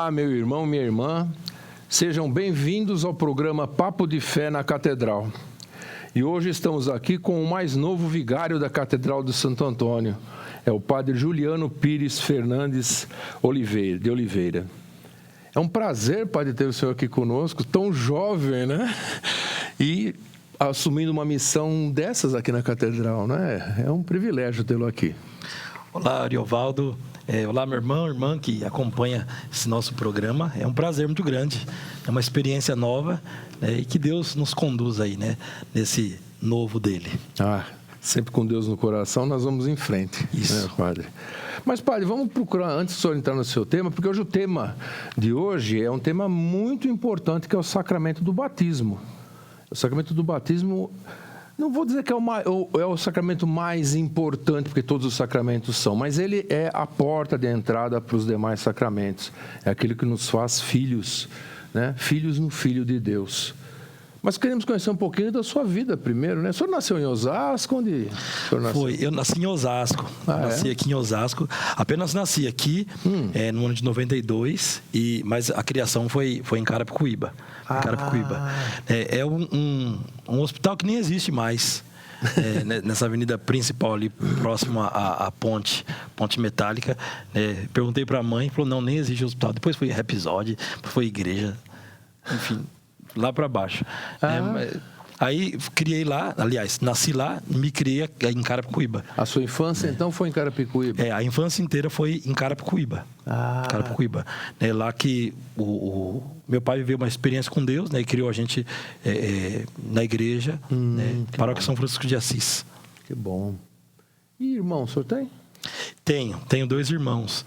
Olá, meu irmão, minha irmã. Sejam bem-vindos ao programa Papo de Fé na Catedral. E hoje estamos aqui com o mais novo vigário da Catedral de Santo Antônio. É o padre Juliano Pires Fernandes de Oliveira. É um prazer, padre, ter o senhor aqui conosco, tão jovem, né? E assumindo uma missão dessas aqui na Catedral, né? É um privilégio tê-lo aqui. Olá, Ariovaldo. Olá, meu irmão, irmã que acompanha esse nosso programa. É um prazer muito grande. É uma experiência nova, né? E que Deus nos conduz aí, né? Nesse novo dele. Sempre com Deus no coração, nós vamos em frente. Isso. Né, padre? Mas, padre, vamos procurar, antes do senhor entrar no seu tema, porque hoje o tema de hoje é um tema muito importante, que é o sacramento do batismo. O sacramento do batismo, não vou dizer que é o sacramento mais importante, porque todos os sacramentos são, mas ele é a porta de entrada para os demais sacramentos. É aquele que nos faz filhos, né? Filhos no Filho de Deus. Mas queremos conhecer um pouquinho da sua vida primeiro, né? O senhor nasceu em Osasco? Onde o senhor nasceu? Eu nasci em Osasco. Nasci aqui em Osasco. Apenas nasci aqui no ano de 92, mas a criação foi em Carapicuíba. É um hospital que nem existe mais. Nessa avenida principal ali, próximo à ponte metálica. Perguntei para a mãe, falou, não, nem existe hospital. Depois foi episódio, foi igreja, enfim... lá para baixo. Aí criei lá, aliás, nasci lá, me criei em Carapicuíba. A sua infância, então, foi em Carapicuíba? A infância inteira foi em Carapicuíba. Carapicuíba. É lá que o meu pai viveu uma experiência com Deus, né, e criou a gente na igreja, Paróquia São Francisco de Assis. Que bom. E irmão, o senhor tem? Tenho 2 irmãos,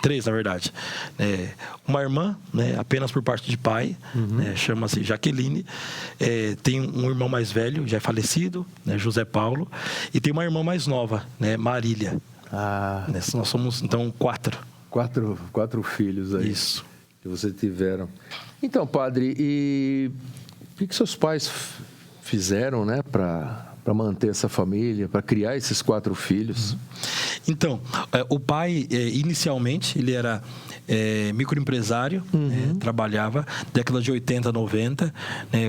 3 na verdade. Uma irmã, né, apenas por parte de pai, chama-se Jaqueline. Tem um irmão mais velho, já é falecido, né, José Paulo. E tem uma irmã mais nova, né, Marília. Nós somos, então, 4. Quatro filhos aí. Isso. Que você tiveram. Então, padre, e o que seus pais fizeram, né, para manter essa família, para criar esses 4 filhos? Então, o pai, inicialmente, ele era microempresário, trabalhava década de 80, 90,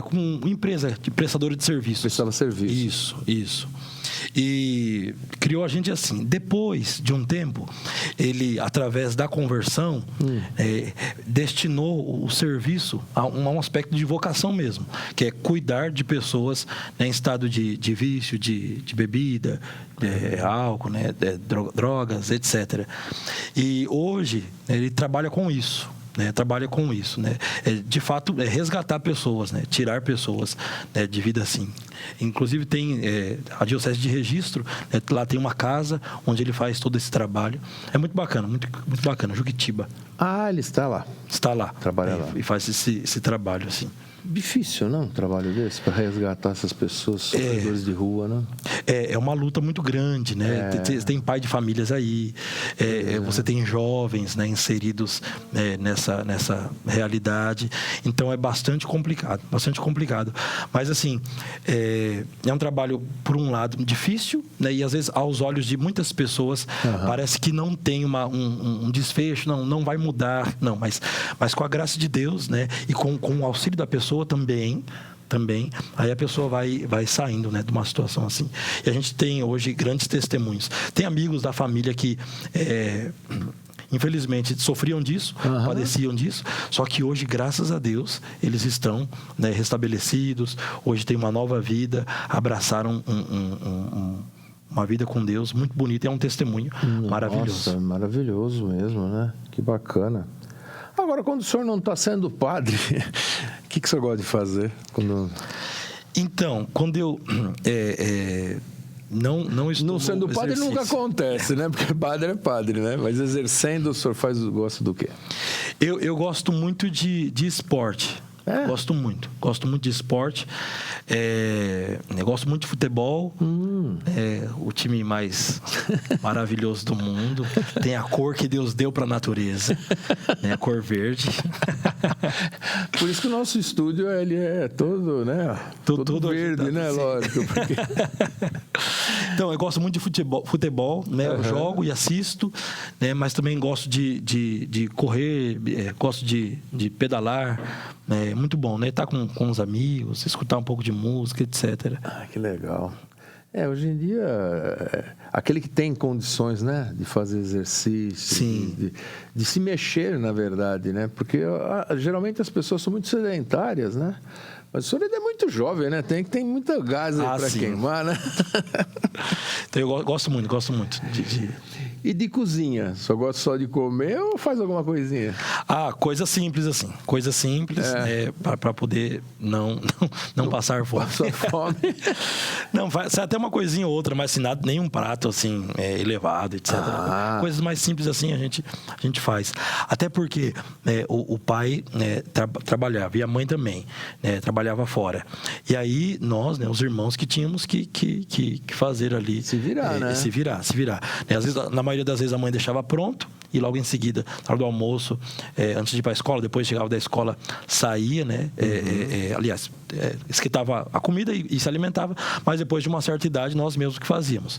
com uma empresa de prestadora de serviços. Prestava serviços. Isso. E criou a gente assim. Depois de um tempo, ele, através da conversão, destinou o serviço a um aspecto de vocação mesmo, que é cuidar de pessoas, né, em estado de vício, de bebida, álcool, né, drogas, etc. E hoje ele trabalha com isso. De fato, resgatar pessoas, né? Tirar pessoas, né, de vida assim. Inclusive tem a Diocese de Registro, né? Lá tem uma casa onde ele faz todo esse trabalho. É muito bacana, muito bacana, Juquitiba. Ele está lá. Está lá. Trabalha lá. E faz esse trabalho assim. Difícil, não? Um trabalho desse, para resgatar essas pessoas, sofredores de rua, não? É uma luta muito grande, né? Tem pai de famílias aí, você tem jovens, né, inseridos, nessa realidade. Então é bastante complicado. Mas assim, é um trabalho, por um lado, difícil, né? E às vezes, aos olhos de muitas pessoas, parece que não tem um desfecho, não vai mudar, não. Mas com a graça de Deus, né? E com o auxílio da pessoa também, aí a pessoa vai saindo, né, de uma situação assim. E a gente tem hoje grandes testemunhos. Tem amigos da família que infelizmente sofriam disso, padeciam disso, só que hoje, graças a Deus, eles estão, né, restabelecidos. Hoje tem uma nova vida, abraçaram uma vida com Deus muito bonita. É um testemunho maravilhoso. Nossa, maravilhoso mesmo, né? Que bacana. Agora, quando o senhor não está sendo padre, o que o senhor gosta de fazer? Então, quando eu não estou... Não sendo padre nunca acontece, né? Porque padre é padre, né? Mas exercendo, o senhor gosta do quê? Eu gosto muito de esporte. Gosto muito de esporte. Eu gosto muito de futebol. O time mais maravilhoso do mundo. Tem a cor que Deus deu para a natureza, né? A cor verde. Por isso que o nosso estúdio ele é todo, né? Todo verde, né? Lógico. Porque... Então, eu gosto muito de futebol, né? Eu jogo e assisto, né? Mas também gosto de correr, gosto de pedalar. É muito bom, né? Estar com os amigos, escutar um pouco de música, etc. Ah, que legal. Hoje em dia, aquele que tem condições, né, de fazer exercício, Sim. de se mexer, na verdade, né? Porque geralmente as pessoas são muito sedentárias, né? Mas o senhor ainda é muito jovem, né? Tem muita gás aí para queimar, né? Então, eu gosto muito de... E de cozinha? Só gosta só de comer ou faz alguma coisinha? Coisa simples assim. Coisa simples, para poder não passar fome. Passar fome. Não, faz até uma coisinha ou outra, mas assim, nada, nenhum prato assim, elevado, etc. Coisas mais simples assim a gente faz. Até porque o pai trabalhava e a mãe também, trabalhava fora. E aí nós, os irmãos, que tínhamos que fazer ali. Se virar, né? Se virar. Às vezes, na maioria das vezes a mãe deixava pronto e logo em seguida, na hora do almoço, antes de ir para a escola, depois chegava da escola, saía, né? Aliás, esquentava a comida e se alimentava, mas depois de uma certa idade nós mesmos que fazíamos.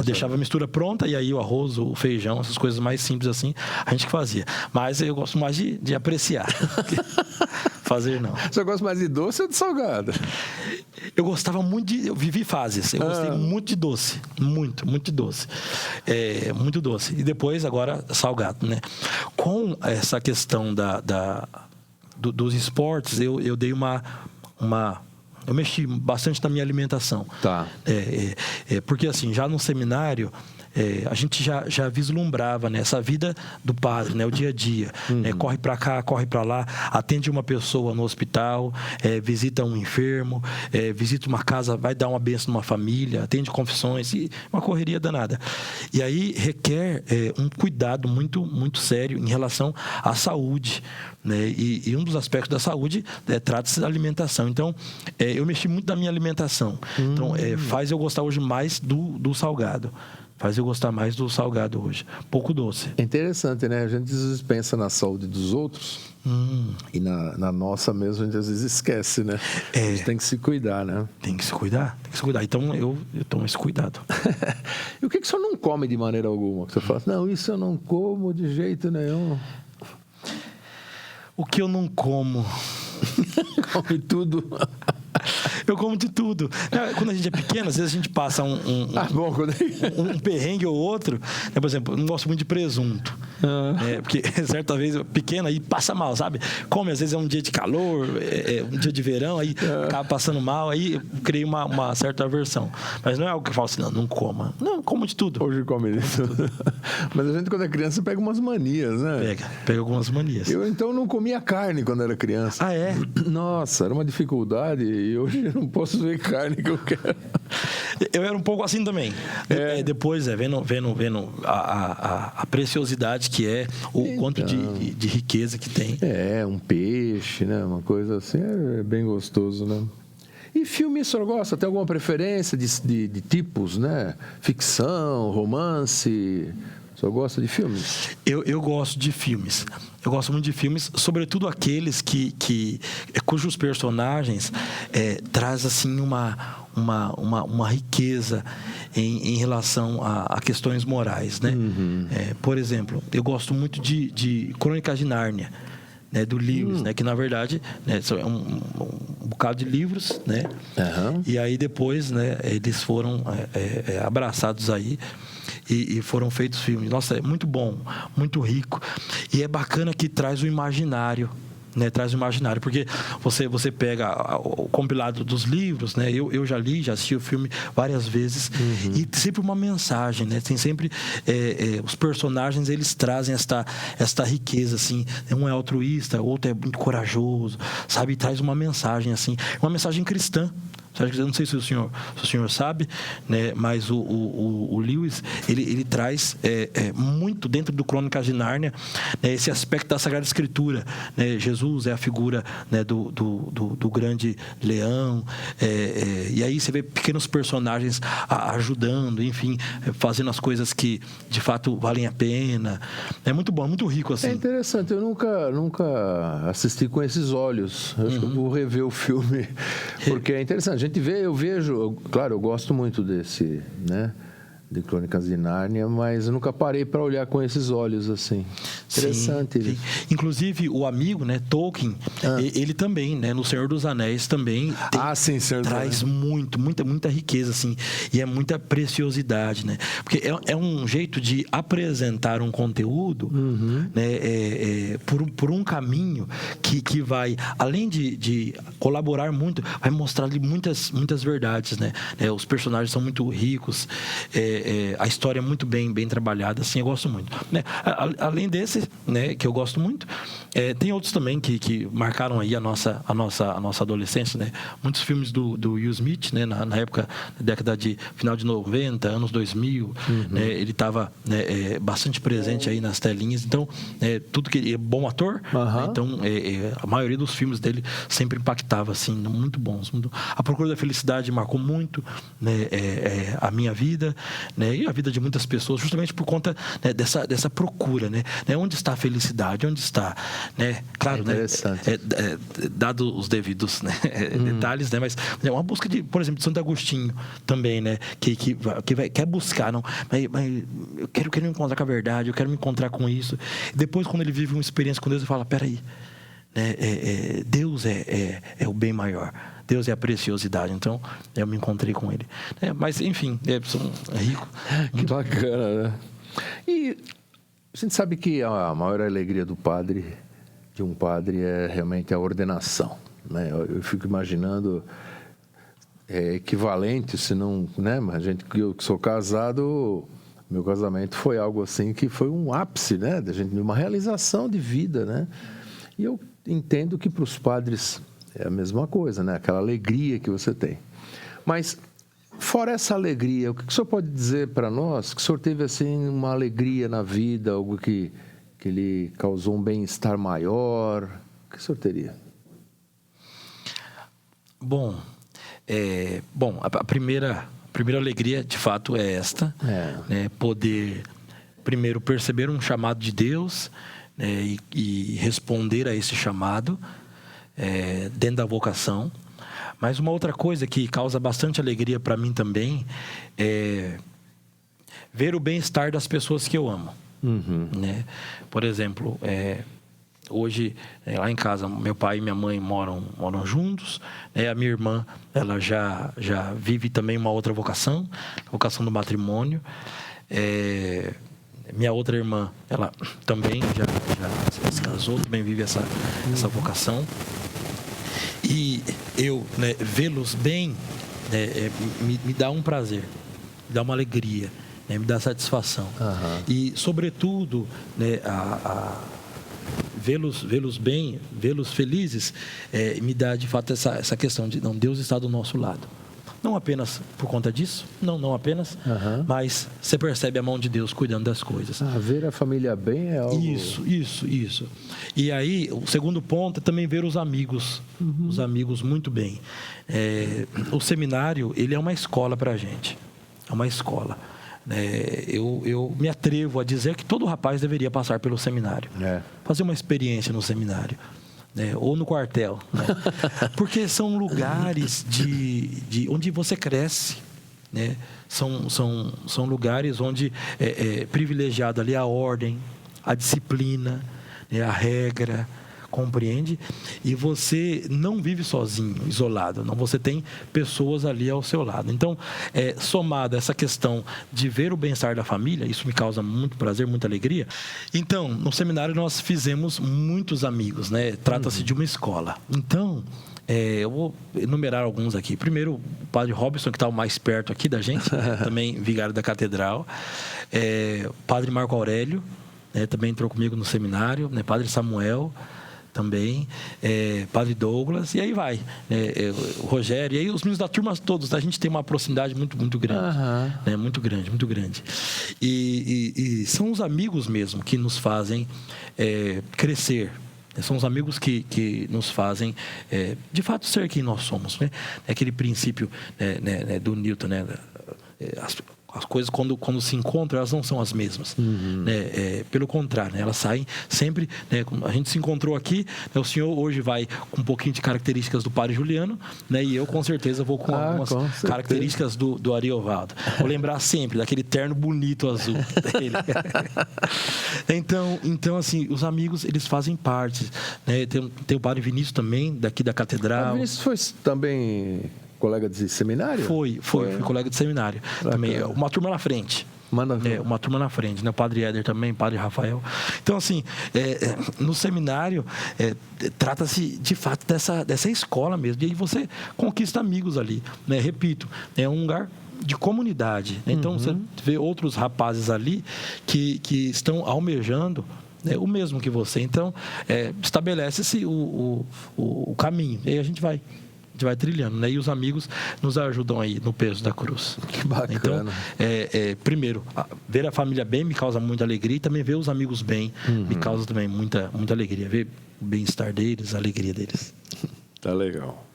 Deixava a mistura pronta e aí o arroz, o feijão, essas coisas mais simples assim, a gente que fazia. Mas eu gosto mais de apreciar. Fazer não. Você gosta mais de doce ou de salgado? Eu gostava muito eu vivi fases. Eu gostei muito de doce. Muito de doce. Muito doce. E depois, agora, salgado, né? Com essa questão dos esportes, eu dei eu mexi bastante na minha alimentação. Tá. Porque, assim, já no seminário, a gente já vislumbrava, né, essa vida do padre, né, o dia a dia. Né, corre para cá, corre para lá, atende uma pessoa no hospital, visita um enfermo, visita uma casa, vai dar uma bênção numa família, atende confissões, e uma correria danada. E aí requer um cuidado muito sério em relação à saúde. Né? E um dos aspectos da saúde trata-se da alimentação. Então, eu mexi muito na minha alimentação. Então, faz eu gostar hoje mais do salgado. Faz eu gostar mais do salgado hoje. Pouco doce. É interessante, né? A gente às vezes pensa na saúde dos outros e na nossa mesmo a gente às vezes esquece, né? A gente tem que se cuidar, né? Tem que se cuidar. Então, eu tomo esse cuidado. E o que o senhor não come de maneira alguma? Que você fala, não, isso eu não como de jeito nenhum. O que eu não como? Come tudo. Eu como de tudo. Quando a gente é pequeno, às vezes a gente passa um perrengue ou outro. Né? Por exemplo, eu não gosto muito de presunto. Porque certa vez, pequena, aí passa mal, sabe? Come, às vezes é um dia de calor, um dia de verão, aí acaba passando mal, aí eu criei uma certa aversão. Mas não é algo que eu falo assim, não coma. Não, como de tudo. Hoje come isso. Mas a gente, quando é criança, pega umas manias, né? Pega algumas manias. Eu, então, não comia carne quando era criança. Ah, é? Nossa, era uma dificuldade e hoje eu não posso ver carne que eu quero. Eu era um pouco assim também. Depois, vendo a preciosidade que é, o quanto de riqueza que tem. Um peixe, né? Uma coisa assim, é bem gostoso, né? E filme, o senhor gosta? Tem alguma preferência de tipos, né? Ficção, romance? O senhor gosta de filmes? Eu gosto de filmes. Eu gosto muito de filmes, sobretudo aqueles cujos personagens traz assim uma riqueza em relação a questões morais, né? Por exemplo, eu gosto muito de Crônicas de Nárnia. Né, do Lewis, né, que na verdade, né, é um bocado de livros, né? E aí depois, né, eles foram abraçados aí e foram feitos filmes. Nossa, é muito bom, muito rico, e é bacana que traz o imaginário. Né, traz o imaginário, porque você pega o compilado dos livros, né? Eu já li, já assisti o filme várias vezes, e sempre uma mensagem, né? Tem sempre os personagens, eles trazem esta riqueza, assim. Um é altruísta, outro é muito corajoso, sabe? E traz uma mensagem, assim, uma mensagem cristã. Eu não sei se o senhor sabe, né? Mas o Lewis, ele traz muito dentro do Crônicas de Nárnia, né, esse aspecto da Sagrada Escritura, né? Jesus é a figura, né, do grande leão, e aí você vê pequenos personagens ajudando, enfim, fazendo as coisas que de fato valem a pena. É muito bom, muito rico assim. É interessante, eu nunca assisti com esses olhos. Acho que eu vou rever o filme, porque é interessante. gente vê, claro, eu gosto muito desse, né, de Crônicas de Nárnia, mas eu nunca parei para olhar com esses olhos assim. Interessante. Sim. Inclusive o amigo, né, Tolkien, ele também, né, no Senhor dos Anéis também traz muita riqueza, assim, e é muita preciosidade, né? Porque é um jeito de apresentar um conteúdo, né, por um caminho que vai, além de colaborar muito, vai mostrar ali muitas verdades, né? Os personagens são muito ricos, a história é muito bem trabalhada, assim, eu gosto muito, né? Além desse, né, que eu gosto muito, tem outros também que marcaram aí a nossa adolescência, né? Muitos filmes do Will Smith, né, na época, na década de final de 90, anos 2000, né, ele estava, né, bastante presente aí nas telinhas, então tudo que ele é bom ator, né, então a maioria dos filmes dele sempre impactava, assim, muito bons. A Procura da Felicidade marcou muito, né, a minha vida, né, e a vida de muitas pessoas, justamente por conta, né, dessa procura, né? Onde está a felicidade? Onde está, né? Claro, né? Dado os devidos, né, detalhes, né? Mas é uma busca de, por exemplo, de Santo Agostinho também, né? Quer buscar, não? Mas eu quero me encontrar com a verdade, eu quero me encontrar com isso. Depois, quando ele vive uma experiência com Deus, ele fala: peraí, né? Deus é o bem maior. Deus é a preciosidade. Então, eu me encontrei com ele. Mas, enfim, são ricos. Que bacana, né? E a gente sabe que a maior alegria de um padre, é realmente a ordenação, né? Eu fico imaginando equivalente, se não, né? Mas eu que sou casado, meu casamento foi algo assim que foi um ápice, né? De uma realização de vida, né? E eu entendo que para os padres é a mesma coisa, né? Aquela alegria que você tem. Mas, fora essa alegria, o que o senhor pode dizer para nós? Que o senhor teve, assim, uma alegria na vida, algo que lhe causou um bem-estar maior? O que o senhor teria? Bom, a primeira alegria, de fato, é esta. Né? Poder, primeiro, perceber um chamado de Deus, né? e responder a esse chamado, dentro da vocação. Mas uma outra coisa que causa bastante alegria para mim também é ver o bem-estar das pessoas que eu amo. Né? Por exemplo, hoje, lá em casa, meu pai e minha mãe moram juntos. A minha irmã, ela já vive também uma outra vocação, a vocação do matrimônio. Minha outra irmã, ela também já se casou, também vive essa vocação. E eu, né, vê-los bem, me dá um prazer, me dá uma alegria, né, me dá satisfação. E, sobretudo, né, vê-los bem, vê-los felizes, me dá, de fato, essa questão de não, Deus está do nosso lado. Não apenas por conta disso, não apenas, mas você percebe a mão de Deus cuidando das coisas. Ver a família bem é algo... Isso. E aí, o segundo ponto é também ver os amigos muito bem. O seminário, ele é uma escola para a gente, é uma escola. Eu me atrevo a dizer que todo rapaz deveria passar pelo seminário, fazer uma experiência no seminário. Ou no quartel, né? Porque são lugares onde você cresce, né? São lugares onde é privilegiado ali a ordem, a disciplina, né? A regra, compreende? E você não vive sozinho, isolado, não. Você tem pessoas ali ao seu lado. Então, somado a essa questão de ver o bem-estar da família, isso me causa muito prazer, muita alegria. Então, no seminário nós fizemos muitos amigos, né? Trata-se de uma escola. Então, eu vou enumerar alguns aqui. Primeiro, o padre Robson, que está mais perto aqui da gente, né? Também vigário da catedral. O padre Marco Aurélio, né? Também entrou comigo no seminário, né? Padre Samuel também, Padre Douglas, e aí vai, o Rogério, e aí os meninos da turma todos, a gente tem uma proximidade muito grande, né? Muito grande. E são os amigos mesmo que nos fazem crescer. São os amigos que nos fazem, de fato, ser quem nós somos, né? Aquele princípio, né, do Newton, né? As coisas, quando se encontram, elas não são as mesmas. Né? Pelo contrário, né? Elas saem sempre... Né? A gente se encontrou aqui, né? O senhor hoje vai com um pouquinho de características do Padre Juliano, né? E eu, com certeza, vou com algumas características do Ariovaldo. Vou lembrar sempre daquele terno bonito azul dele. Então, assim, os amigos, eles fazem parte. Né? Tem o Padre Vinícius também, daqui da Catedral. O Vinícius foi também... colega de seminário? Fui colega de seminário. Também, uma turma na frente. Uma turma na frente, né? O Padre Éder também, o Padre Rafael. Então, assim, no seminário, trata-se, de fato, dessa escola mesmo. E aí você conquista amigos ali, né? Repito, é um lugar de comunidade. Né? Então, você vê outros rapazes ali que estão almejando, né, o mesmo que você. Então, estabelece-se o caminho. E aí a gente vai trilhando, né? E os amigos nos ajudam aí no peso da cruz. Que bacana. Então, primeiro, ver a família bem me causa muita alegria, e também ver os amigos bem me causa também muita alegria. Ver o bem-estar deles, a alegria deles. Tá legal.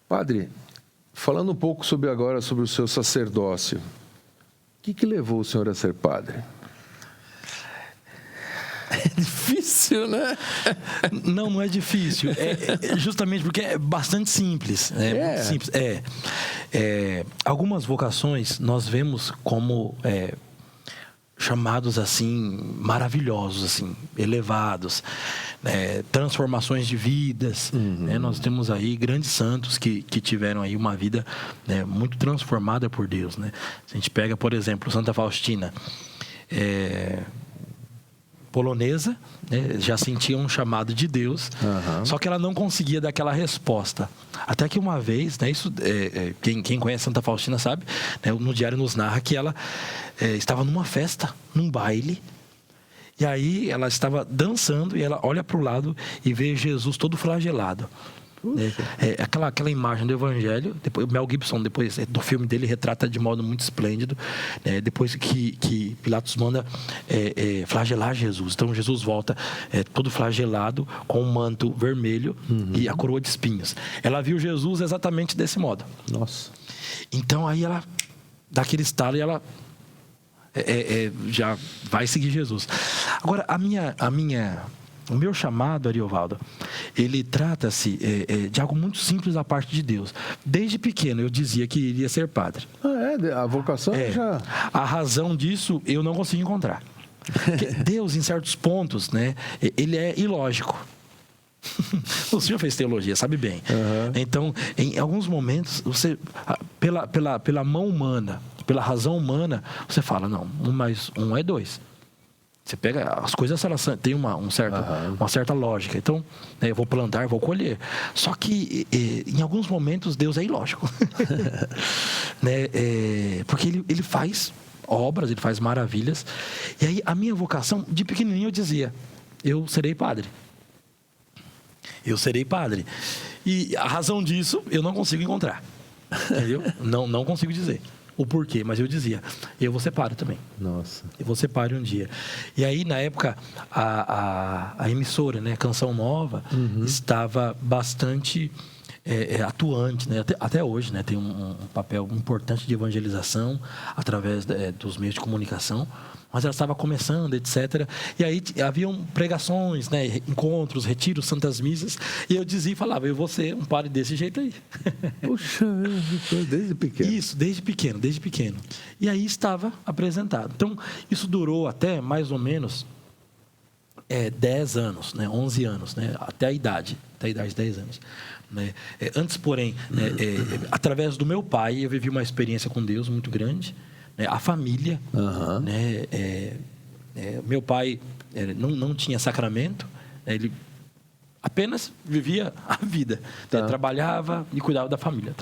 Padre, falando um pouco sobre o seu sacerdócio, o que levou o senhor a ser padre? É difícil, né? Não é difícil. É justamente porque é bastante simples. Muito simples. Algumas vocações nós vemos como chamados assim maravilhosos, assim, elevados, transformações de vidas. Né? Nós temos aí grandes santos que tiveram aí uma vida, né, muito transformada por Deus. Né? Se a gente pega, por exemplo, Santa Faustina, polonesa, né, já sentia um chamado de Deus, só que ela não conseguia dar aquela resposta. Até que uma vez, né, isso, quem conhece Santa Faustina sabe, né, no diário nos narra que ela estava numa festa, num baile, e aí ela estava dançando e ela olha para o lado e vê Jesus todo flagelado. Aquela imagem do Evangelho, depois, o Mel Gibson, depois do filme dele, retrata de modo muito esplêndido, depois que Pilatos manda flagelar Jesus. Então Jesus volta todo flagelado, com um manto vermelho e a coroa de espinhos. Ela viu Jesus exatamente desse modo. Nossa. Então aí ela dá aquele estalo e ela já vai seguir Jesus. Agora, o meu chamado, Ariovaldo, ele trata-se de algo muito simples da parte de Deus. Desde pequeno eu dizia que iria ser padre. A vocação já... A razão disso eu não consigo encontrar. Porque Deus, em certos pontos, né, ele é ilógico. O senhor fez teologia, sabe bem. Então, em alguns momentos, você, pela mão humana, pela razão humana, você fala, não, 1 mais 1 é 2. Você pega as coisas, elas têm uma certa lógica. Então, eu vou plantar, vou colher. Só que em alguns momentos Deus é ilógico. Né? Porque ele faz obras, ele faz maravilhas. E aí a minha vocação, de pequenininho eu dizia, eu serei padre. Eu serei padre. E a razão disso eu não consigo encontrar. Entendeu? Não consigo dizer o porquê, mas eu dizia, eu vou ser padre também. Nossa. Eu vou ser padre um dia. E aí, na época, a emissora, né, Canção Nova, estava bastante atuante, né? Até hoje, né? Tem um papel importante de evangelização através dos meios de comunicação. mas ela estava começando, etc. E aí haviam pregações, né, encontros, retiros, santas missas, e eu dizia e falava, eu vou ser um padre desse jeito aí. Puxa, desde pequeno. Isso, desde pequeno. E aí estava apresentado. Então, isso durou até mais ou menos 10 anos, né, 11 anos, né, até a idade de 10 anos. Né? Antes, porém, através do meu pai, eu vivi uma experiência com Deus muito grande. Né? A família, né? Meu pai não tinha sacramento, né? Ele apenas vivia a vida. Tá. Trabalhava e cuidava da família.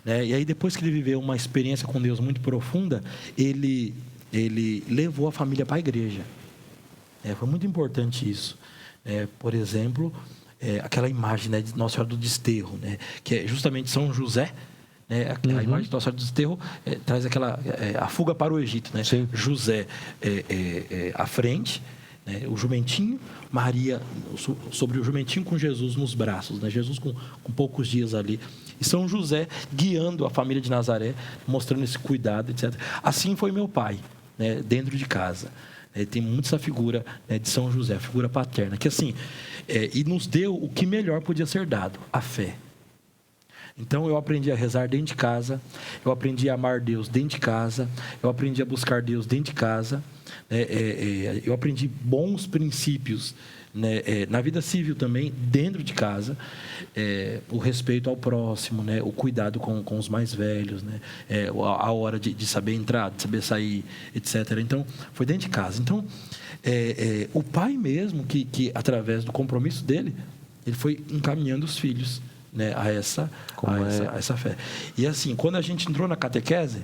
Né? E aí, depois que ele viveu uma experiência com Deus muito profunda, ele levou a família para a igreja. Foi muito importante isso. Por exemplo, aquela imagem, né, de Nossa Senhora do Desterro, né, que é justamente São José, né, a imagem de Nossa Senhora do Desterro traz a fuga para o Egito, né? José à frente, né, o jumentinho, Maria sobre o jumentinho com Jesus nos braços, né, Jesus com poucos dias ali, e São José guiando a família de Nazaré, mostrando esse cuidado, etc. Assim foi meu pai, né, dentro de casa. Tem muito essa figura, né, de São José, a figura paterna, que assim, e nos deu o que melhor podia ser dado, a fé. Então eu aprendi a rezar dentro de casa, eu aprendi a amar Deus dentro de casa, eu aprendi a buscar Deus dentro de casa, eu aprendi bons princípios, né, na vida civil também, dentro de casa, o respeito ao próximo, né, o cuidado com os mais velhos, né, a hora de saber entrar, de saber sair, etc. Então, foi dentro de casa. Então, o pai mesmo, que através do compromisso dele, ele foi encaminhando os filhos, né, a essa fé. E assim, quando a gente entrou na catequese,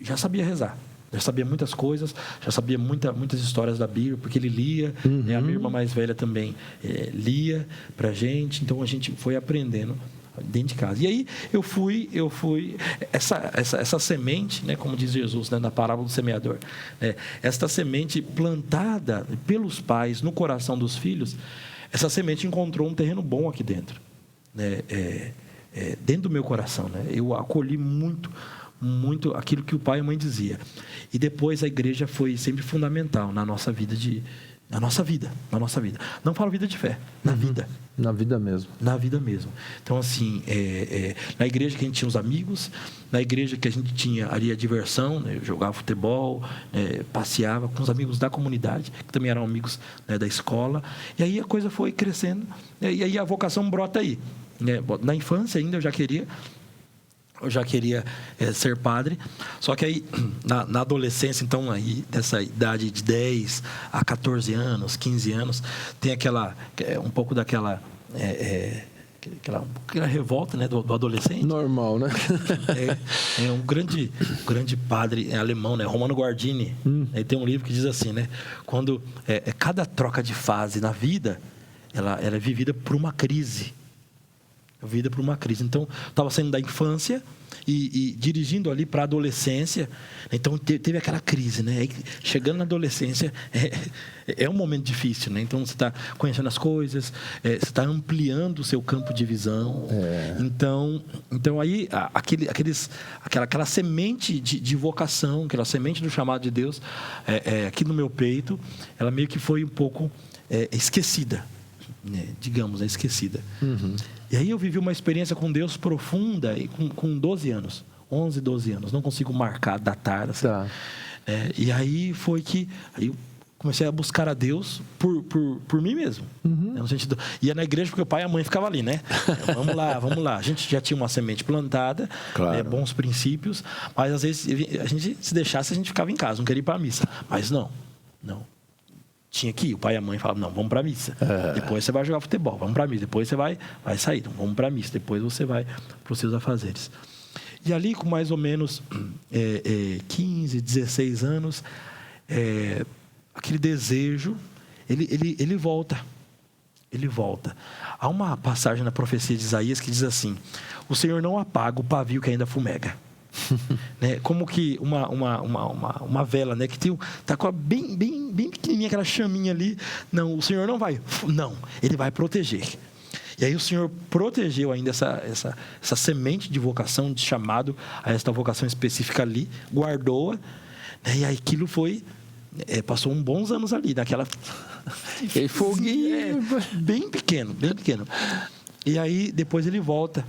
já sabia rezar. Já sabia muitas coisas, já sabia muitas histórias da Bíblia, porque ele lia, né? A minha irmã mais velha também lia para a gente, então a gente foi aprendendo dentro de casa. E aí eu fui essa semente, né, como diz Jesus, né, na parábola do semeador, né, esta semente plantada pelos pais no coração dos filhos, essa semente encontrou um terreno bom aqui dentro, né, dentro do meu coração, né? Eu acolhi muito aquilo que o pai e a mãe dizia. E depois a igreja foi sempre fundamental na nossa vida. Não falo vida de fé, na vida. Na vida mesmo. Na vida mesmo. Então, assim, na igreja que a gente tinha os amigos, na igreja que a gente tinha ali a diversão, né, jogava futebol, passeava com os amigos da comunidade, que também eram amigos, né, da escola. E aí a coisa foi crescendo, e aí a vocação brota aí. Né? Na infância ainda eu já queria ser padre, só que aí na adolescência, então aí dessa idade de 10 a 14 anos, 15 anos, tem um pouco daquela aquela revolta, né, do adolescente. Normal, né? Um grande padre alemão, né, Romano Guardini, tem um livro que diz assim, né, quando cada troca de fase na vida, ela é vivida por uma crise. Então, estava saindo da infância e dirigindo ali para a adolescência. Então, teve aquela crise, né? Aí, chegando na adolescência, é um momento difícil, né? Então, você está conhecendo as coisas, você está ampliando o seu campo de visão. Então aí, aquela semente de vocação, aquela semente do chamado de Deus, aqui no meu peito, ela meio que foi um pouco esquecida. Digamos, esquecida. E aí eu vivi uma experiência com Deus profunda e com 12 anos, 11, 12 anos, não consigo marcar, datar assim. Tá. E aí foi que eu comecei a buscar a Deus por mim mesmo, no sentido, ia na igreja porque o pai e a mãe ficavam ali, né? Vamos lá, a gente já tinha uma semente plantada, claro, né, bons princípios, mas às vezes a gente, se deixasse, a gente ficava em casa, não queria ir para a missa, mas não tinha que ir. O pai e a mãe falavam, não, vamos para a missa. Depois você vai jogar futebol, vamos para a missa. Depois você vai sair, então vamos para a missa. Depois você vai para os seus afazeres. E ali, com mais ou menos 15, 16 anos, aquele desejo, ele volta. Ele volta. Há uma passagem na profecia de Isaías que diz assim, o Senhor não apaga o pavio que ainda fumega. Né? Como que uma vela, né, que está com a bem pequenininha aquela chaminha ali, não, o Senhor não vai, não, ele vai proteger. E aí o Senhor protegeu ainda essa semente de vocação, de chamado a esta vocação específica ali, guardou-a, né? E aí aquilo foi... passou uns bons anos ali, naquela... E foguinho... bem pequeno, bem pequeno. E aí depois ele volta,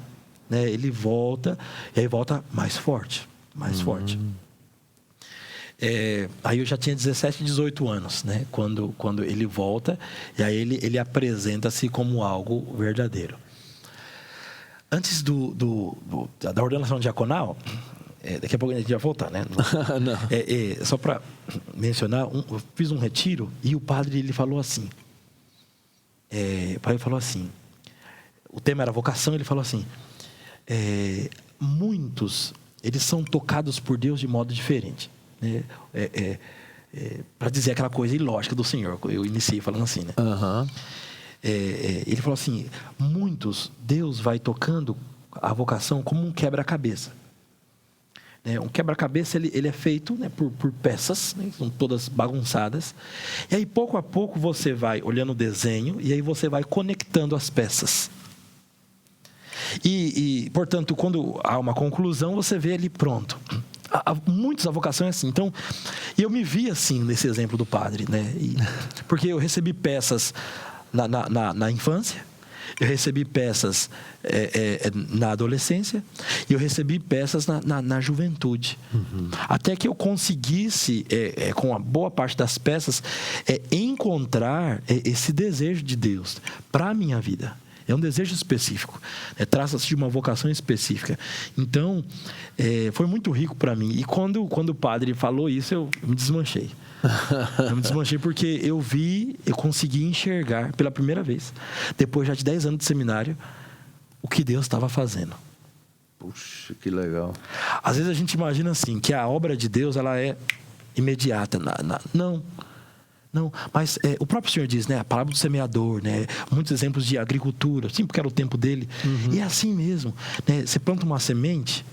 né? Ele volta, e aí volta mais forte, mais forte. Aí eu já tinha 17, 18 anos, né? Quando ele volta, e aí ele apresenta-se como algo verdadeiro. Antes da ordenação diaconal, daqui a pouco a gente vai voltar, né? Não. Só para mencionar, eu fiz um retiro e o padre ele falou assim. O padre falou assim. O tema era vocação, ele falou assim: muitos, eles são tocados por Deus de modo diferente. Né? Para dizer aquela coisa ilógica do Senhor, eu iniciei falando assim, né? Uhum. Ele falou assim: muitos, Deus vai tocando a vocação como um quebra-cabeça. Um quebra-cabeça ele é feito, né, por peças, né, são todas bagunçadas. E aí pouco a pouco você vai olhando o desenho e aí você vai conectando as peças. E portanto, quando há uma conclusão, você vê ali pronto. Muitos a vocação é assim. Então, eu me vi assim nesse exemplo do padre, né? Porque eu recebi peças na infância, eu recebi peças na adolescência e eu recebi peças na juventude. Uhum. Até que eu conseguisse, com a boa parte das peças, encontrar esse desejo de Deus para a minha vida. É um desejo específico, trata-se de uma vocação específica. Então, foi muito rico para mim. E quando o padre falou isso, eu me desmanchei. Eu me desmanchei porque eu consegui enxergar pela primeira vez, depois já de 10 anos de seminário, o que Deus estava fazendo. Puxa, que legal. Às vezes a gente imagina assim, que a obra de Deus ela é imediata. Não, mas o próprio Senhor diz, né? A palavra do semeador, né? Muitos exemplos de agricultura, sim, porque era o tempo dele. Uhum. E é assim mesmo, né? Você planta uma semente,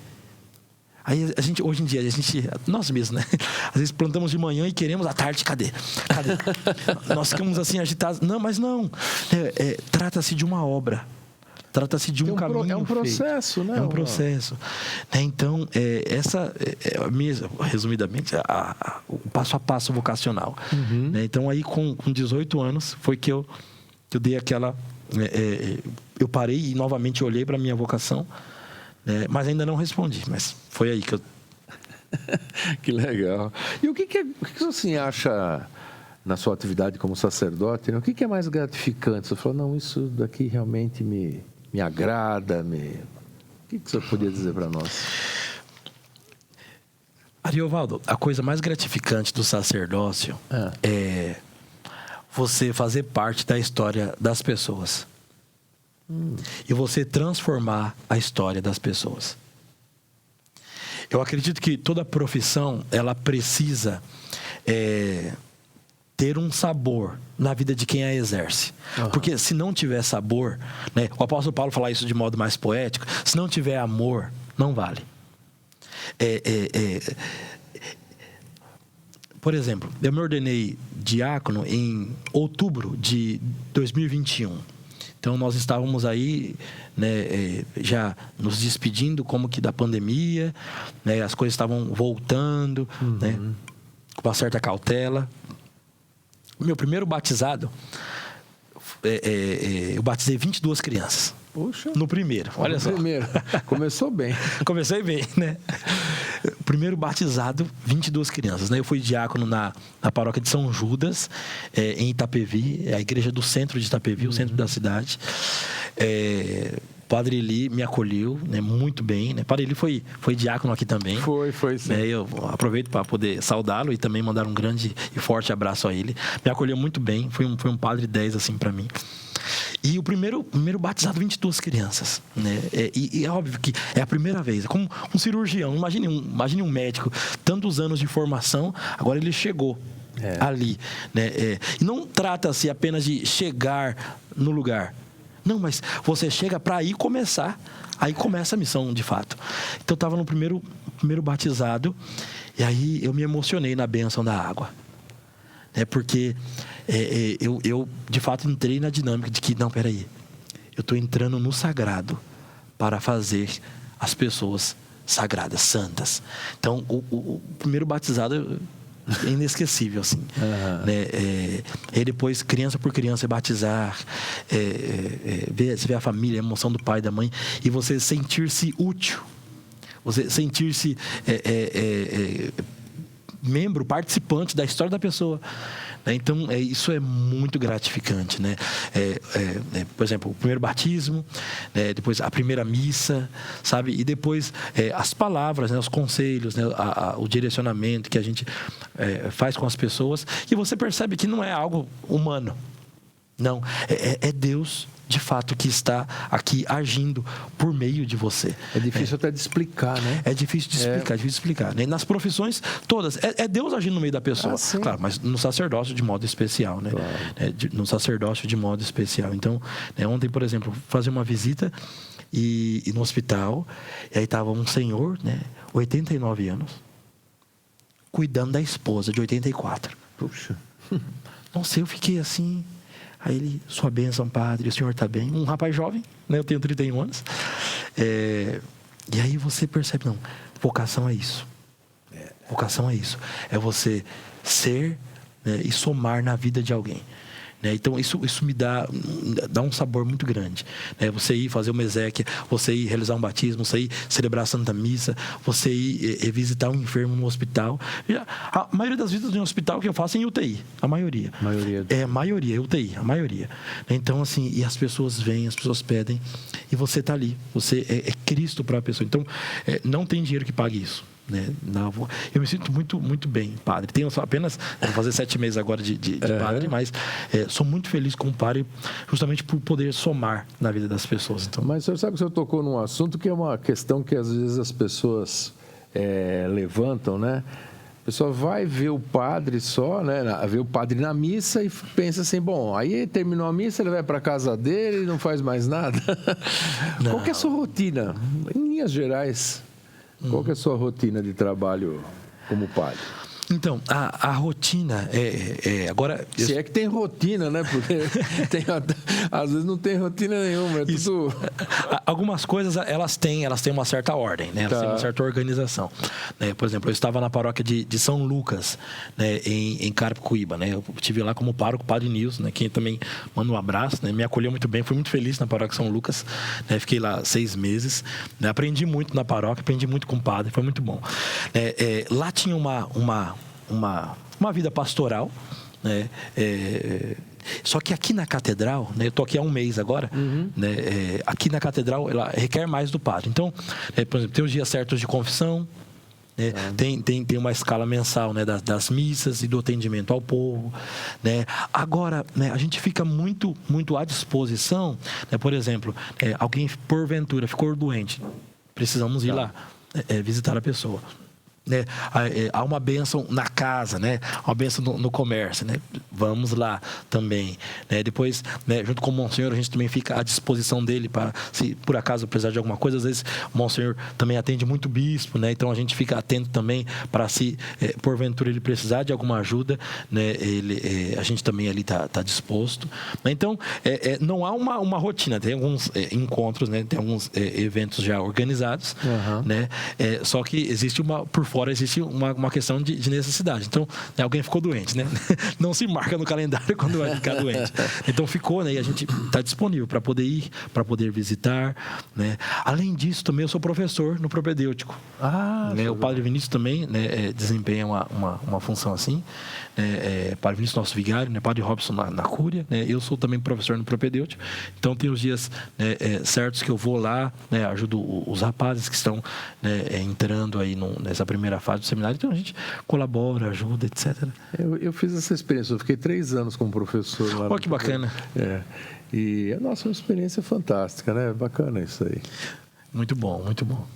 aí a gente, hoje em dia, nós mesmos, né? Às vezes plantamos de manhã e queremos à tarde, cadê? Nós ficamos assim agitados. Não, mas não. Trata-se de uma obra. Trata-se de um caminho. É um processo, feito. né? É um processo. Então, resumidamente, o passo a passo vocacional. Uhum. Né? Então, aí com 18 anos, foi que eu dei aquela... eu parei e novamente olhei para a minha vocação, mas ainda não respondi. Mas foi aí que eu... Que legal. E o que você acha... na sua atividade como sacerdote, né? O que é mais gratificante? Você falou, não, isso daqui realmente me agrada, O que você podia dizer para nós? Ariovaldo, a coisa mais gratificante do sacerdócio é você fazer parte da história das pessoas. E você transformar a história das pessoas. Eu acredito que toda profissão, ela precisa... ter um sabor na vida de quem a exerce. Uhum. Porque se não tiver sabor, né? O apóstolo Paulo fala isso de modo mais poético, se não tiver amor, não vale. Por exemplo, eu me ordenei diácono em outubro de 2021. Então nós estávamos aí, né, já nos despedindo como que da pandemia, né? As coisas estavam voltando, né, com uma certa cautela. Meu primeiro batizado, eu batizei 22 crianças. Puxa. No primeiro, olha só. Primeiro. Começou bem. Comecei bem, né? Primeiro batizado, 22 crianças, né? Eu fui diácono na paróquia de São Judas, em Itapevi, a igreja do centro de Itapevi, o centro da cidade. O Padre Eli me acolheu, né, muito bem, né? Padre Eli foi diácono aqui também. Foi sim. Eu aproveito para poder saudá-lo e também mandar um grande e forte abraço a ele. Me acolheu muito bem, foi um padre 10 assim para mim. E o primeiro batizado, 22 crianças, né? E é óbvio que é a primeira vez, como um cirurgião. Imagine um médico, tantos anos de formação, agora ele chegou ali, né? E não trata-se apenas de chegar no lugar. Não, mas você chega para aí começar. Aí começa a missão, de fato. Então, eu estava no primeiro batizado. E aí, eu me emocionei na bênção da água. Porque eu, de fato, entrei na dinâmica de que, não, peraí. eu estou entrando no sagrado para fazer as pessoas sagradas, santas. Então, o primeiro batizado é inesquecível, assim. Né? E depois, criança por criança, batizar, você vê a família, a emoção do pai e da mãe, e você sentir-se útil, você sentir-se membro, participante da história da pessoa. Então, isso é muito gratificante, né? Por exemplo, o primeiro batismo, depois a primeira missa, sabe? E depois as palavras, né? Os conselhos, né? O direcionamento que a gente faz com as pessoas. E você percebe que não é algo humano. Não, é Deus, de fato, que está aqui agindo por meio de você. É difícil até de explicar, né? É difícil de explicar, né? Nas profissões todas, é Deus agindo no meio da pessoa. Claro, mas no sacerdócio de modo especial, né? Claro. No sacerdócio de modo especial. Então, ontem, por exemplo, fazer uma visita e no hospital, e aí estava um senhor, né? 89 anos, cuidando da esposa de 84. Puxa. Nossa, eu fiquei assim... Aí ele, sua bênção, padre, o senhor está bem? Um rapaz jovem, né? Eu tenho 31 anos. E aí você percebe, não, vocação é isso. Vocação é isso. É você ser, né, e somar na vida de alguém. Né? Então, isso me dá um sabor muito grande. Né? Você ir fazer uma exéquia, você ir realizar um batismo, você ir celebrar a Santa Missa, você ir visitar um enfermo no hospital. A maioria das visitas no hospital que eu faço é em UTI. A maioria. É UTI, a maioria. Então, assim, e as pessoas vêm, as pessoas pedem, e você está ali. Você é Cristo para a pessoa. Então, não tem dinheiro que pague isso. Né? Eu me sinto muito, muito bem, padre. Tenho apenas, vou fazer 7 meses agora de padre, mas sou muito feliz como padre, justamente por poder somar na vida das pessoas. Então. Mas o senhor sabe que o senhor tocou num assunto que é uma questão que às vezes as pessoas levantam, né? A pessoa vai ver o padre só, né? Ver o padre na missa e pensa assim, bom, aí terminou a missa, ele vai para casa dele e não faz mais nada. Qual que é a sua rotina? Em linhas gerais, qual que é a sua rotina de trabalho como padre? Então, a rotina agora... Se é que tem rotina, né? Porque às vezes não tem rotina nenhuma, tudo... Algumas coisas, elas têm uma certa ordem, né? Elas têm uma certa organização. Né? Por exemplo, eu estava na paróquia de São Lucas, né? em Carapicuíba, né? Eu estive lá como pároco, Padre Nilson, né? Quem também manda um abraço, né? Me acolheu muito bem, fui muito feliz na paróquia São Lucas, né? Fiquei lá 6 meses, né? Aprendi muito na paróquia, aprendi muito com o padre, foi muito bom. Lá tinha uma vida pastoral, né? Só que aqui na catedral, né? Eu estou aqui há 1 mês agora, né? Aqui na catedral ela requer mais do padre. Então, por exemplo, tem os dias certos de confissão, né? Tem uma escala mensal, né? das missas e do atendimento ao povo, né? Agora, né? A gente fica muito, muito à disposição, né? Por exemplo, alguém porventura ficou doente, precisamos ir lá visitar a pessoa. Né? Há uma bênção na casa, né? Uma bênção no comércio, né? Vamos lá também, né? Depois, né, junto com o Monsenhor, a gente também fica à disposição dele para, se por acaso precisar de alguma coisa. Às vezes o Monsenhor também atende muito bispo, né? Então a gente fica atento também para, se porventura ele precisar de alguma ajuda, né? A gente também ali está disposto, né? Então não há uma rotina, tem alguns encontros, né? Tem alguns eventos já organizados, né? Só que existe por fora existe uma questão de necessidade. Então, né, alguém ficou doente, né? Não se marca no calendário quando vai ficar doente. Então ficou, né? E a gente está disponível para poder ir, para poder visitar, né? Além disso, também eu sou professor no propedêutico. Né? O Padre Vinícius também, né, desempenha uma função assim. Padre Vinícius, nosso vigário, né? Padre Robson na Cúria, né? Eu sou também professor no propedêutico. Então tem os dias, né, certos que eu vou lá, né? Ajudo os rapazes que estão, né, entrando aí nessa primeira fase do seminário. Então a gente colabora, ajuda, etc. Eu fiz essa experiência, eu fiquei 3 anos como professor lá. Olha que bacana. E a nossa experiência é fantástica, né? Bacana isso aí. Muito bom, muito bom.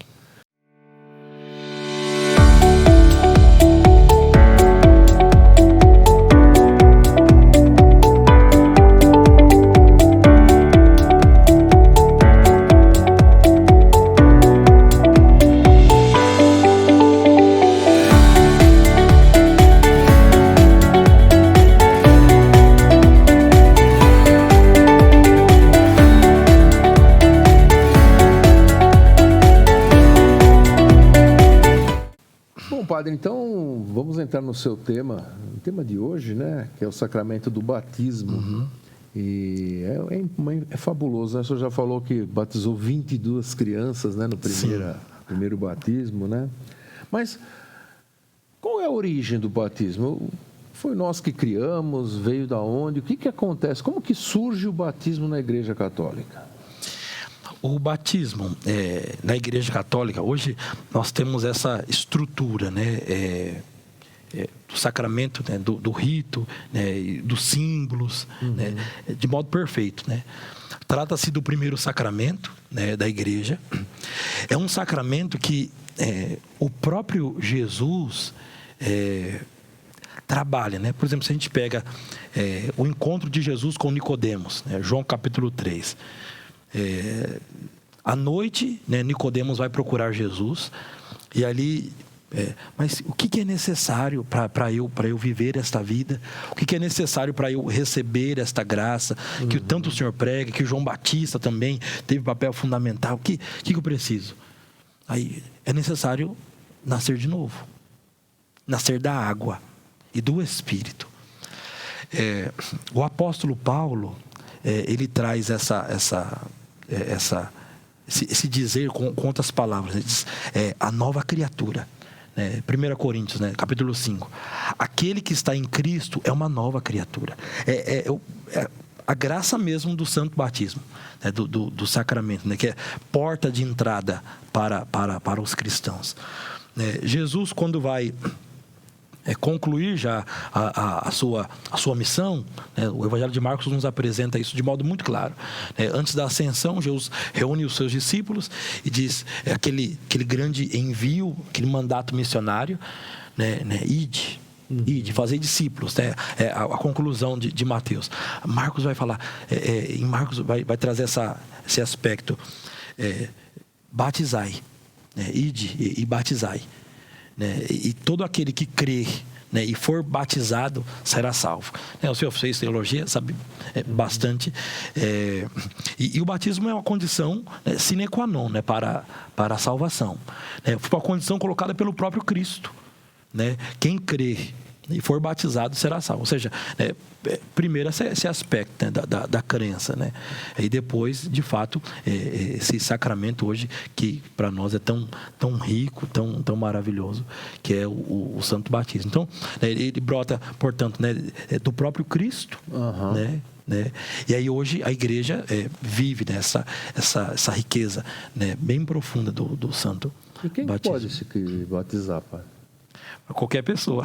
no seu tema, o tema de hoje, né? Que é o sacramento do batismo. E é fabuloso, né? O senhor já falou que batizou 22 crianças, né? No primeiro batismo, né? Mas qual é a origem do batismo? Foi nós que criamos? Veio da onde? O que acontece? Como que surge o batismo na Igreja Católica? O batismo na Igreja Católica, hoje nós temos essa estrutura, né? Do sacramento, né? do rito, né? Dos símbolos, né? De modo perfeito, né? Trata-se do primeiro sacramento, né? Da Igreja. É um sacramento que o próprio Jesus trabalha, né? Por exemplo, se a gente pega o encontro de Jesus com Nicodemos, né? João capítulo 3. À noite, né? Nicodemos vai procurar Jesus e ali... mas o que é necessário para eu viver esta vida? O que é necessário para eu receber esta graça? Que tanto o Senhor prega, que o João Batista também teve papel fundamental. O que eu preciso? Aí é necessário nascer de novo. Nascer da água e do Espírito. O apóstolo Paulo, ele traz esse dizer com outras palavras. Ele diz, a nova criatura. 1 Coríntios, né, capítulo 5. Aquele que está em Cristo é uma nova criatura. A graça mesmo do santo batismo, né, do sacramento, né, que é porta de entrada para os cristãos. Jesus, quando vai concluir já a sua missão, né? O Evangelho de Marcos nos apresenta isso de modo muito claro, né? Antes da ascensão, Jesus reúne os seus discípulos e diz aquele grande envio, aquele mandato missionário, né? Ide, fazer discípulos, né? A conclusão de Mateus. Marcos vai falar, em Marcos vai trazer esse aspecto, batizai, né? Ide e batizai. Né? E todo aquele que crer, né, e for batizado será salvo. O senhor fez teologia, sabe bastante. E o batismo é uma condição, né, sine qua non, né, para a salvação. Foi uma condição colocada pelo próprio Cristo. Né? Quem crer e for batizado será salvo. Ou seja, primeiro esse aspecto, né, da crença, né? E depois, de fato, esse sacramento hoje que para nós é tão rico, tão maravilhoso, que é o santo batismo. Então, ele brota, portanto, né, do próprio Cristo, né? E aí hoje a Igreja vive, né, essa riqueza, né, bem profunda do santo batismo. E quem pode se batizar, pai? Qualquer pessoa.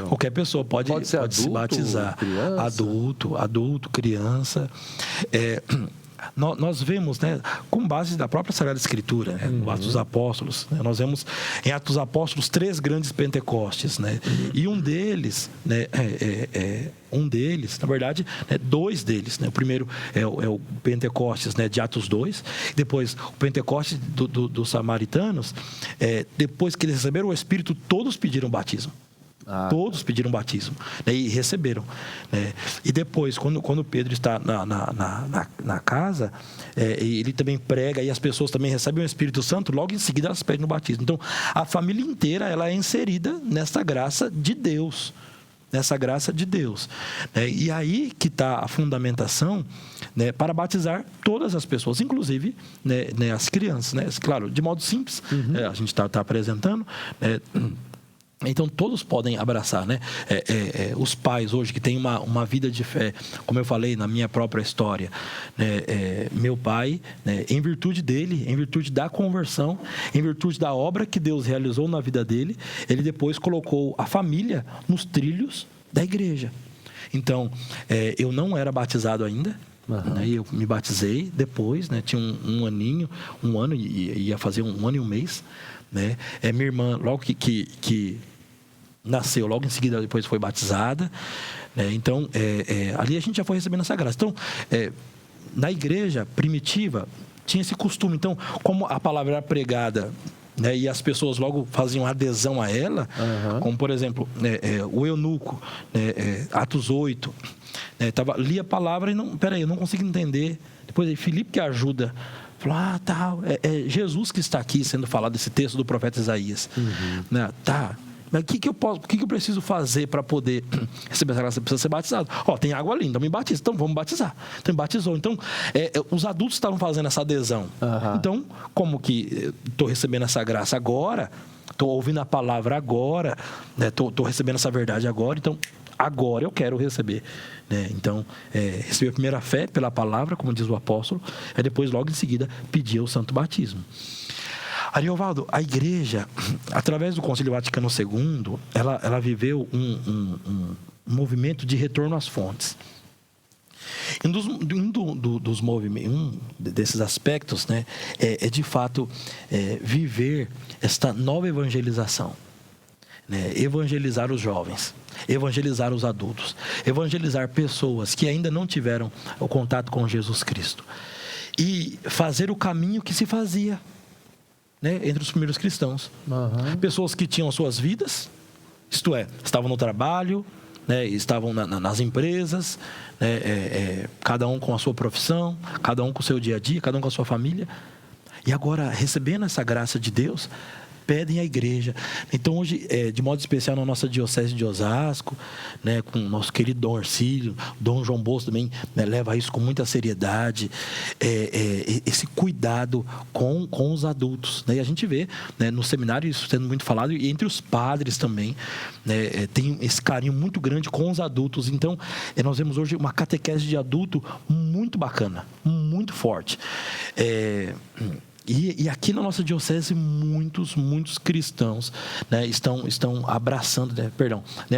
Qualquer pessoa pode ser adulto, se batizar. Criança? Adulto, criança. Nós vemos, né, com base da própria Sagrada Escritura, né, no Atos dos Apóstolos, né, nós vemos em Atos dos Apóstolos 3 grandes Pentecostes, né, e um deles, né, na verdade, né, 2 deles, né, o primeiro é o Pentecostes, né, de Atos 2, depois o Pentecostes dos samaritanos, depois que eles receberam o Espírito, todos pediram batismo. Todos pediram batismo, né, e receberam, né? E depois, quando Pedro está na casa, ele também prega e as pessoas também recebem o Espírito Santo, logo em seguida elas pedem o batismo. Então, a família inteira ela é inserida nessa graça de Deus. Né? E aí que está a fundamentação, né, para batizar todas as pessoas, inclusive, né, as crianças, né? Claro, de modo simples, a gente está apresentando, né? Então todos podem abraçar, né? Os pais hoje que têm uma vida de fé, como eu falei na minha própria história, né? Meu pai, né, em virtude dele, em virtude da conversão, em virtude da obra que Deus realizou na vida dele, ele depois colocou a família nos trilhos da igreja. Então, eu não era batizado ainda. Né? Eu me batizei depois, né? Tinha um ano e ia fazer 1 ano e 1 mês, né? Minha irmã, logo que nasceu, logo em seguida depois foi batizada, né? Então, ali a gente já foi recebendo essa graça. Então, na igreja primitiva tinha esse costume. Então, como a palavra era pregada, né, e as pessoas logo faziam adesão a ela, como por exemplo, o eunuco, Atos 8, lia a palavra e eu não consigo entender. Depois Filipe que ajuda, falou, é Jesus que está aqui sendo falado, esse texto do profeta Isaías, né? Mas o que eu preciso fazer para poder receber essa graça? Você precisa ser batizado. Tem água ali, então me batiza. Então vamos batizar. Então me batizou. Então, os adultos estavam fazendo essa adesão. Então, como que estou recebendo essa graça agora? Estou ouvindo a palavra agora, estou recebendo essa verdade agora, então agora eu quero receber. Então, receber a primeira fé pela palavra, como diz o apóstolo, e depois, logo em seguida, pedir o santo batismo. Ariovaldo, a igreja, através do Concílio Vaticano II, ela viveu um movimento de retorno às fontes. Um desses aspectos, é de fato viver esta nova evangelização. Evangelizar os jovens, evangelizar os adultos, evangelizar pessoas que ainda não tiveram o contato com Jesus Cristo. E fazer o caminho que se fazia entre os primeiros cristãos. Pessoas que tinham suas vidas, isto é, estavam no trabalho, estavam nas empresas, cada um com a sua profissão, cada um com o seu dia a dia, cada um com a sua família. E agora, recebendo essa graça de Deus, pedem à igreja. Então, hoje, de modo especial na nossa diocese de Osasco, com o nosso querido Dom Orcílio, Dom João Bosco também leva isso com muita seriedade, esse cuidado com os adultos. E a gente vê no seminário isso sendo muito falado, e entre os padres também, tem esse carinho muito grande com os adultos. Então, nós vemos hoje uma catequese de adulto muito bacana, muito forte. E aqui na nossa diocese, muitos cristãos estão abraçando,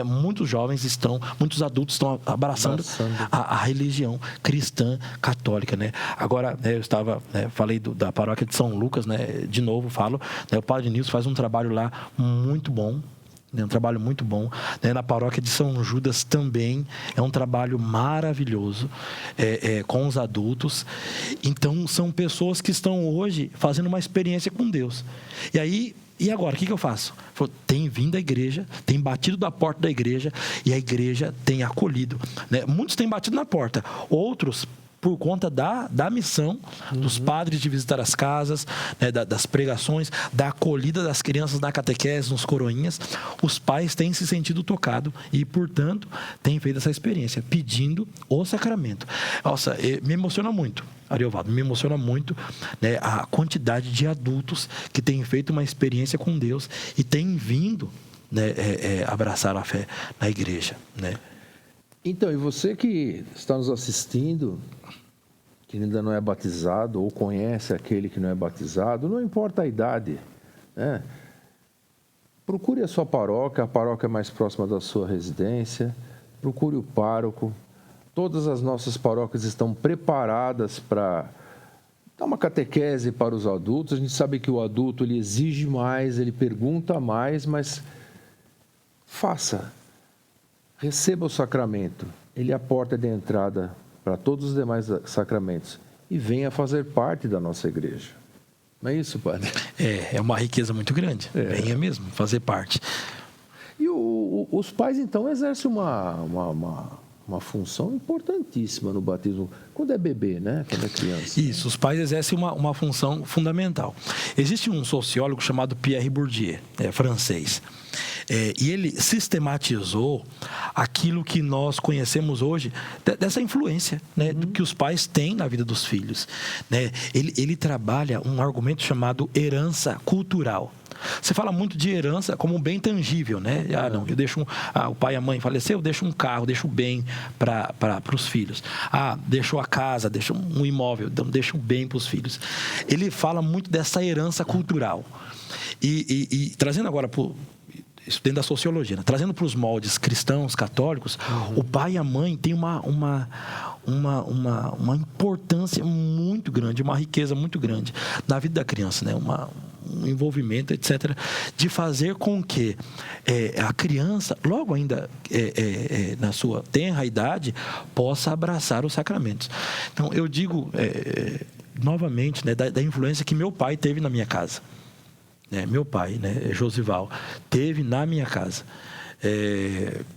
muitos jovens muitos adultos estão abraçando a religião cristã católica. Agora, eu falei da paróquia de São Lucas, de novo falo, o Padre Nilson faz um trabalho lá muito bom. Um trabalho muito bom. Na paróquia de São Judas também é um trabalho maravilhoso com os adultos. Então, são pessoas que estão hoje fazendo uma experiência com Deus. E agora, o que eu faço? Tem vindo à igreja, tem batido da porta da igreja, e a igreja tem acolhido. Muitos têm batido na porta, outros, por conta da missão dos padres de visitar as casas, das pregações, da acolhida das crianças na catequese, nos coroinhas, os pais têm se sentido tocados e, portanto, têm feito essa experiência, pedindo o sacramento. Nossa, me emociona muito, Ariovaldo, me emociona muito a quantidade de adultos que têm feito uma experiência com Deus e têm vindo abraçar a fé na igreja. Então, e você que está nos assistindo, que ainda não é batizado ou conhece aquele que não é batizado, não importa a idade, procure a sua paróquia, a paróquia mais próxima da sua residência, procure o pároco. Todas as nossas paróquias estão preparadas para dar uma catequese para os adultos. A gente sabe que o adulto ele exige mais, ele pergunta mais, mas faça. Receba o sacramento, ele é a porta de entrada para todos os demais sacramentos e venha fazer parte da nossa igreja. Não é isso, padre? É uma riqueza muito grande, venha mesmo fazer parte. E os pais, então, exercem uma função importantíssima no batismo, quando é bebê, quando é criança. Isso, os pais exercem uma função fundamental. Existe um sociólogo chamado Pierre Bourdieu, francês, e ele sistematizou aquilo que nós conhecemos hoje dessa influência que os pais têm na vida dos filhos. Ele trabalha um argumento chamado herança cultural. Você fala muito de herança como um bem tangível, eu deixo o pai e a mãe faleceu, eu deixo um carro, deixo um bem para os filhos. Deixo a casa, deixo um imóvel, então deixo um bem para os filhos. Ele fala muito dessa herança cultural. E trazendo agora isso dentro da sociologia, trazendo para os moldes cristãos, católicos, o pai e a mãe têm uma importância muito grande, uma riqueza muito grande na vida da criança, um envolvimento, etc., de fazer com que a criança, logo ainda na sua tenra idade, possa abraçar os sacramentos. Então, eu digo novamente da influência que meu pai teve na minha casa. Meu pai, Josival, teve na minha casa.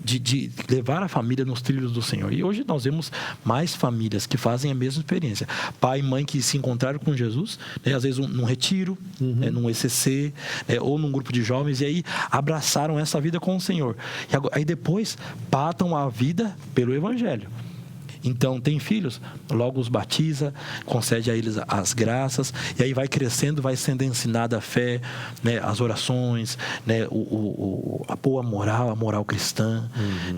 de levar a família nos trilhos do Senhor. E hoje nós vemos mais famílias que fazem a mesma experiência. Pai e mãe que se encontraram com Jesus, né, às vezes num retiro, num ECC, ou num grupo de jovens, e aí abraçaram essa vida com o Senhor. E aí depois patam a vida pelo Evangelho. Então, tem filhos, logo os batiza, concede a eles as graças, e aí vai crescendo, vai sendo ensinada a fé, né, as orações, né, a boa moral, a moral cristã,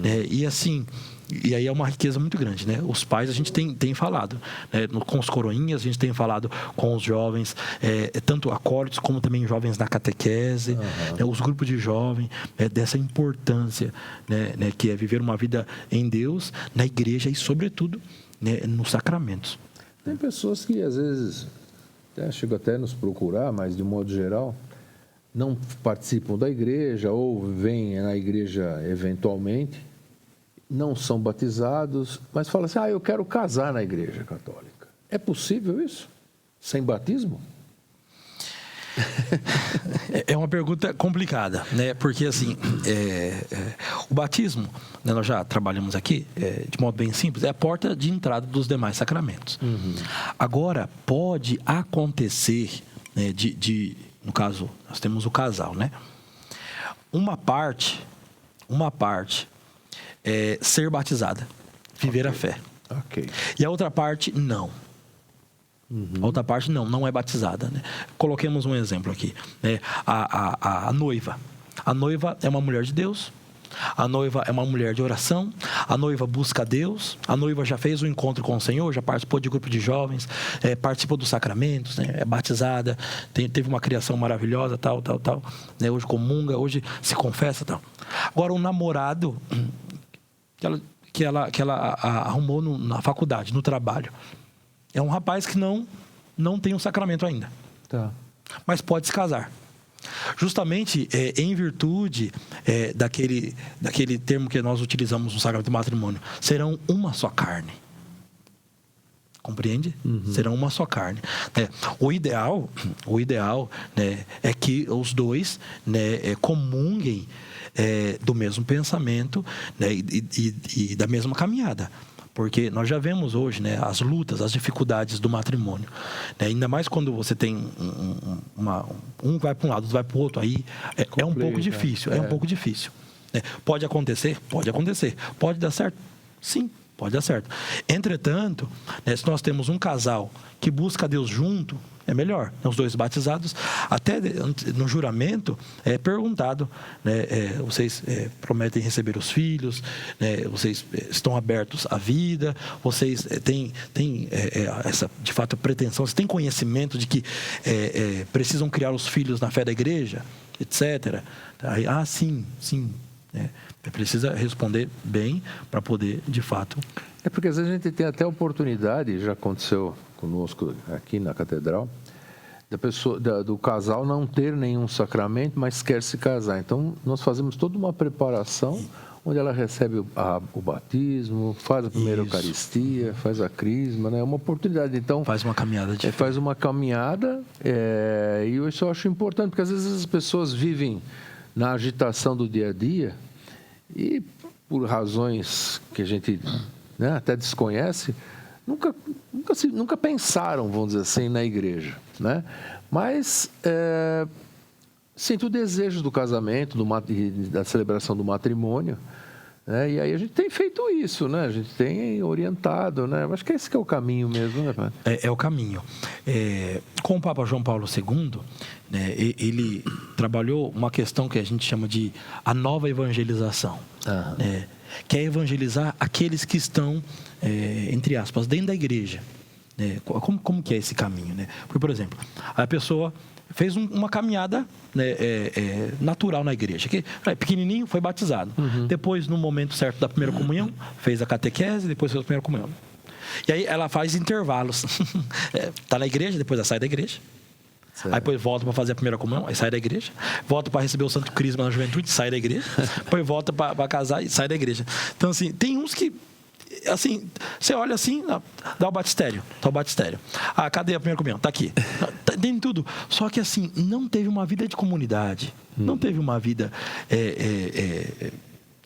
né, e assim... E aí é uma riqueza muito grande, né? Os pais, a gente tem falado, né? Com os coroinhas, a gente tem falado com os jovens, tanto acólitos como também jovens na catequese, né? Os grupos de jovens, dessa importância, né? Que é viver uma vida em Deus, na igreja e, sobretudo, né? Nos sacramentos. Tem pessoas que, às vezes, chegam até a nos procurar, mas, de modo geral, não participam da igreja ou vêm na igreja eventualmente, não são batizados, mas falam assim, eu quero casar na igreja católica. É possível isso? Sem batismo? É uma pergunta complicada, né? Porque, assim, o batismo, né, nós já trabalhamos aqui, de modo bem simples, é a porta de entrada dos demais sacramentos. Agora, pode acontecer, né, no caso, nós temos o casal, né? Uma parte ser batizada, viver a fé. E a outra parte, não. A outra parte, não é batizada, né? Coloquemos um exemplo aqui, né? A noiva. A noiva é uma mulher de Deus. A noiva é uma mulher de oração. A noiva busca a Deus. A noiva já fez um encontro com o Senhor, já participou de grupo de jovens, participou dos sacramentos, né? É batizada, teve uma criação maravilhosa, tal, né? Hoje comunga, hoje se confessa, tal. Agora, um namorado que ela arrumou na faculdade, no trabalho, é um rapaz que não tem um sacramento ainda. Mas pode se casar. Justamente em virtude daquele termo que nós utilizamos no sacramento do matrimônio. Serão uma só carne. Compreende? Serão uma só carne. O ideal, né, é que os dois, né, comunguem do mesmo pensamento, né, e da mesma caminhada. Porque nós já vemos hoje, né, as lutas, as dificuldades do matrimônio, né? Ainda mais quando você tem um vai para um lado, outro vai para o outro, aí é um pouco difícil, um pouco difícil, né? Pode acontecer, pode dar certo, sim, pode dar certo. Entretanto, né, se nós temos um casal que busca Deus junto, é melhor, os dois batizados. Até no juramento é perguntado, né, vocês prometem receber os filhos, né, vocês estão abertos à vida, vocês têm essa, de fato, pretensão, vocês têm conhecimento de que precisam criar os filhos na fé da igreja, etc. Aí, sim, precisa responder bem para poder, de fato... porque às vezes a gente tem até oportunidade, já aconteceu conosco aqui na catedral, do casal não ter nenhum sacramento, mas quer se casar. Então, nós fazemos toda uma preparação, onde ela recebe o batismo, faz a primeira Eucaristia, faz a crisma, né? É uma oportunidade. Então, faz uma caminhada de faz uma caminhada, e isso eu acho importante, porque às vezes as pessoas vivem na agitação do dia a dia, e por razões que a gente, né, até desconhece, nunca pensaram, vamos dizer assim, na igreja, né? Mas sinto o desejo do casamento, da celebração do matrimônio, né? E aí a gente tem feito isso, né? A gente tem orientado, né? Acho que esse que é o caminho mesmo, né, Padre? É o caminho. Com o Papa João Paulo II, né, ele trabalhou uma questão que a gente chama de a nova evangelização, né? Que é evangelizar aqueles que estão, entre aspas, dentro da igreja. Como que é esse caminho, né? Porque, por exemplo, a pessoa fez uma caminhada, né, natural na igreja, que pequenininho, foi batizado. Depois, no momento certo da primeira comunhão, fez a catequese, depois fez a primeira comunhão. E aí ela faz intervalos. Está na igreja, depois ela sai da igreja. Certo. Aí depois volta para fazer a primeira comunhão, aí sai da igreja. Volta para receber o Santo Crisma na juventude, sai da igreja. Depois volta para casar e sai da igreja. Então, assim, tem uns que, assim, você olha assim, dá o batistério. Tá o batistério. Cadê a primeira comunhão? Tá aqui. Tem tudo. Só que, assim, não teve uma vida de comunidade. Não teve uma vida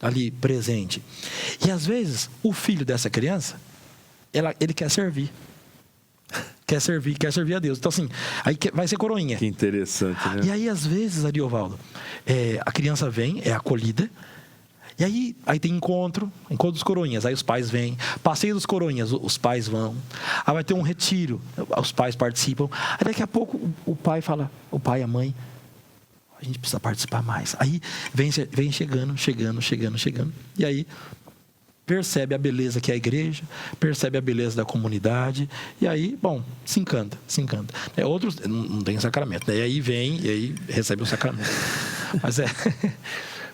ali presente. E às vezes o filho dessa criança, ele quer servir. Quer servir a Deus. Então assim, aí vai ser coroinha. Que interessante, né? E aí às vezes, Ariovaldo, a criança vem, é acolhida. E aí tem encontro dos coroinhas. Aí os pais vêm, passeio dos coroinhas, os pais vão. Aí vai ter um retiro, os pais participam. Aí daqui a pouco o pai fala, o pai e a mãe, a gente precisa participar mais. Aí vem chegando. E aí percebe a beleza que é a igreja, percebe a beleza da comunidade. E aí, bom, se encanta. Outros não tem sacramento, né? E aí vem, e aí recebe o sacramento. Mas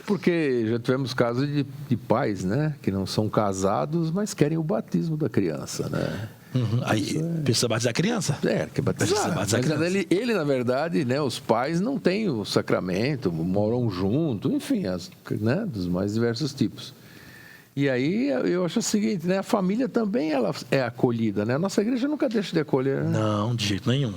Porque já tivemos casos de pais, né, que não são casados, mas querem o batismo da criança, né? Aí precisa batizar a criança. Quer batizar. Mas ele, na verdade, né, os pais não têm o sacramento, moram junto, enfim, né, dos mais diversos tipos. E aí eu acho o seguinte, né? A família também ela é acolhida, né? A nossa igreja nunca deixa de acolher. Né? Não, de jeito nenhum.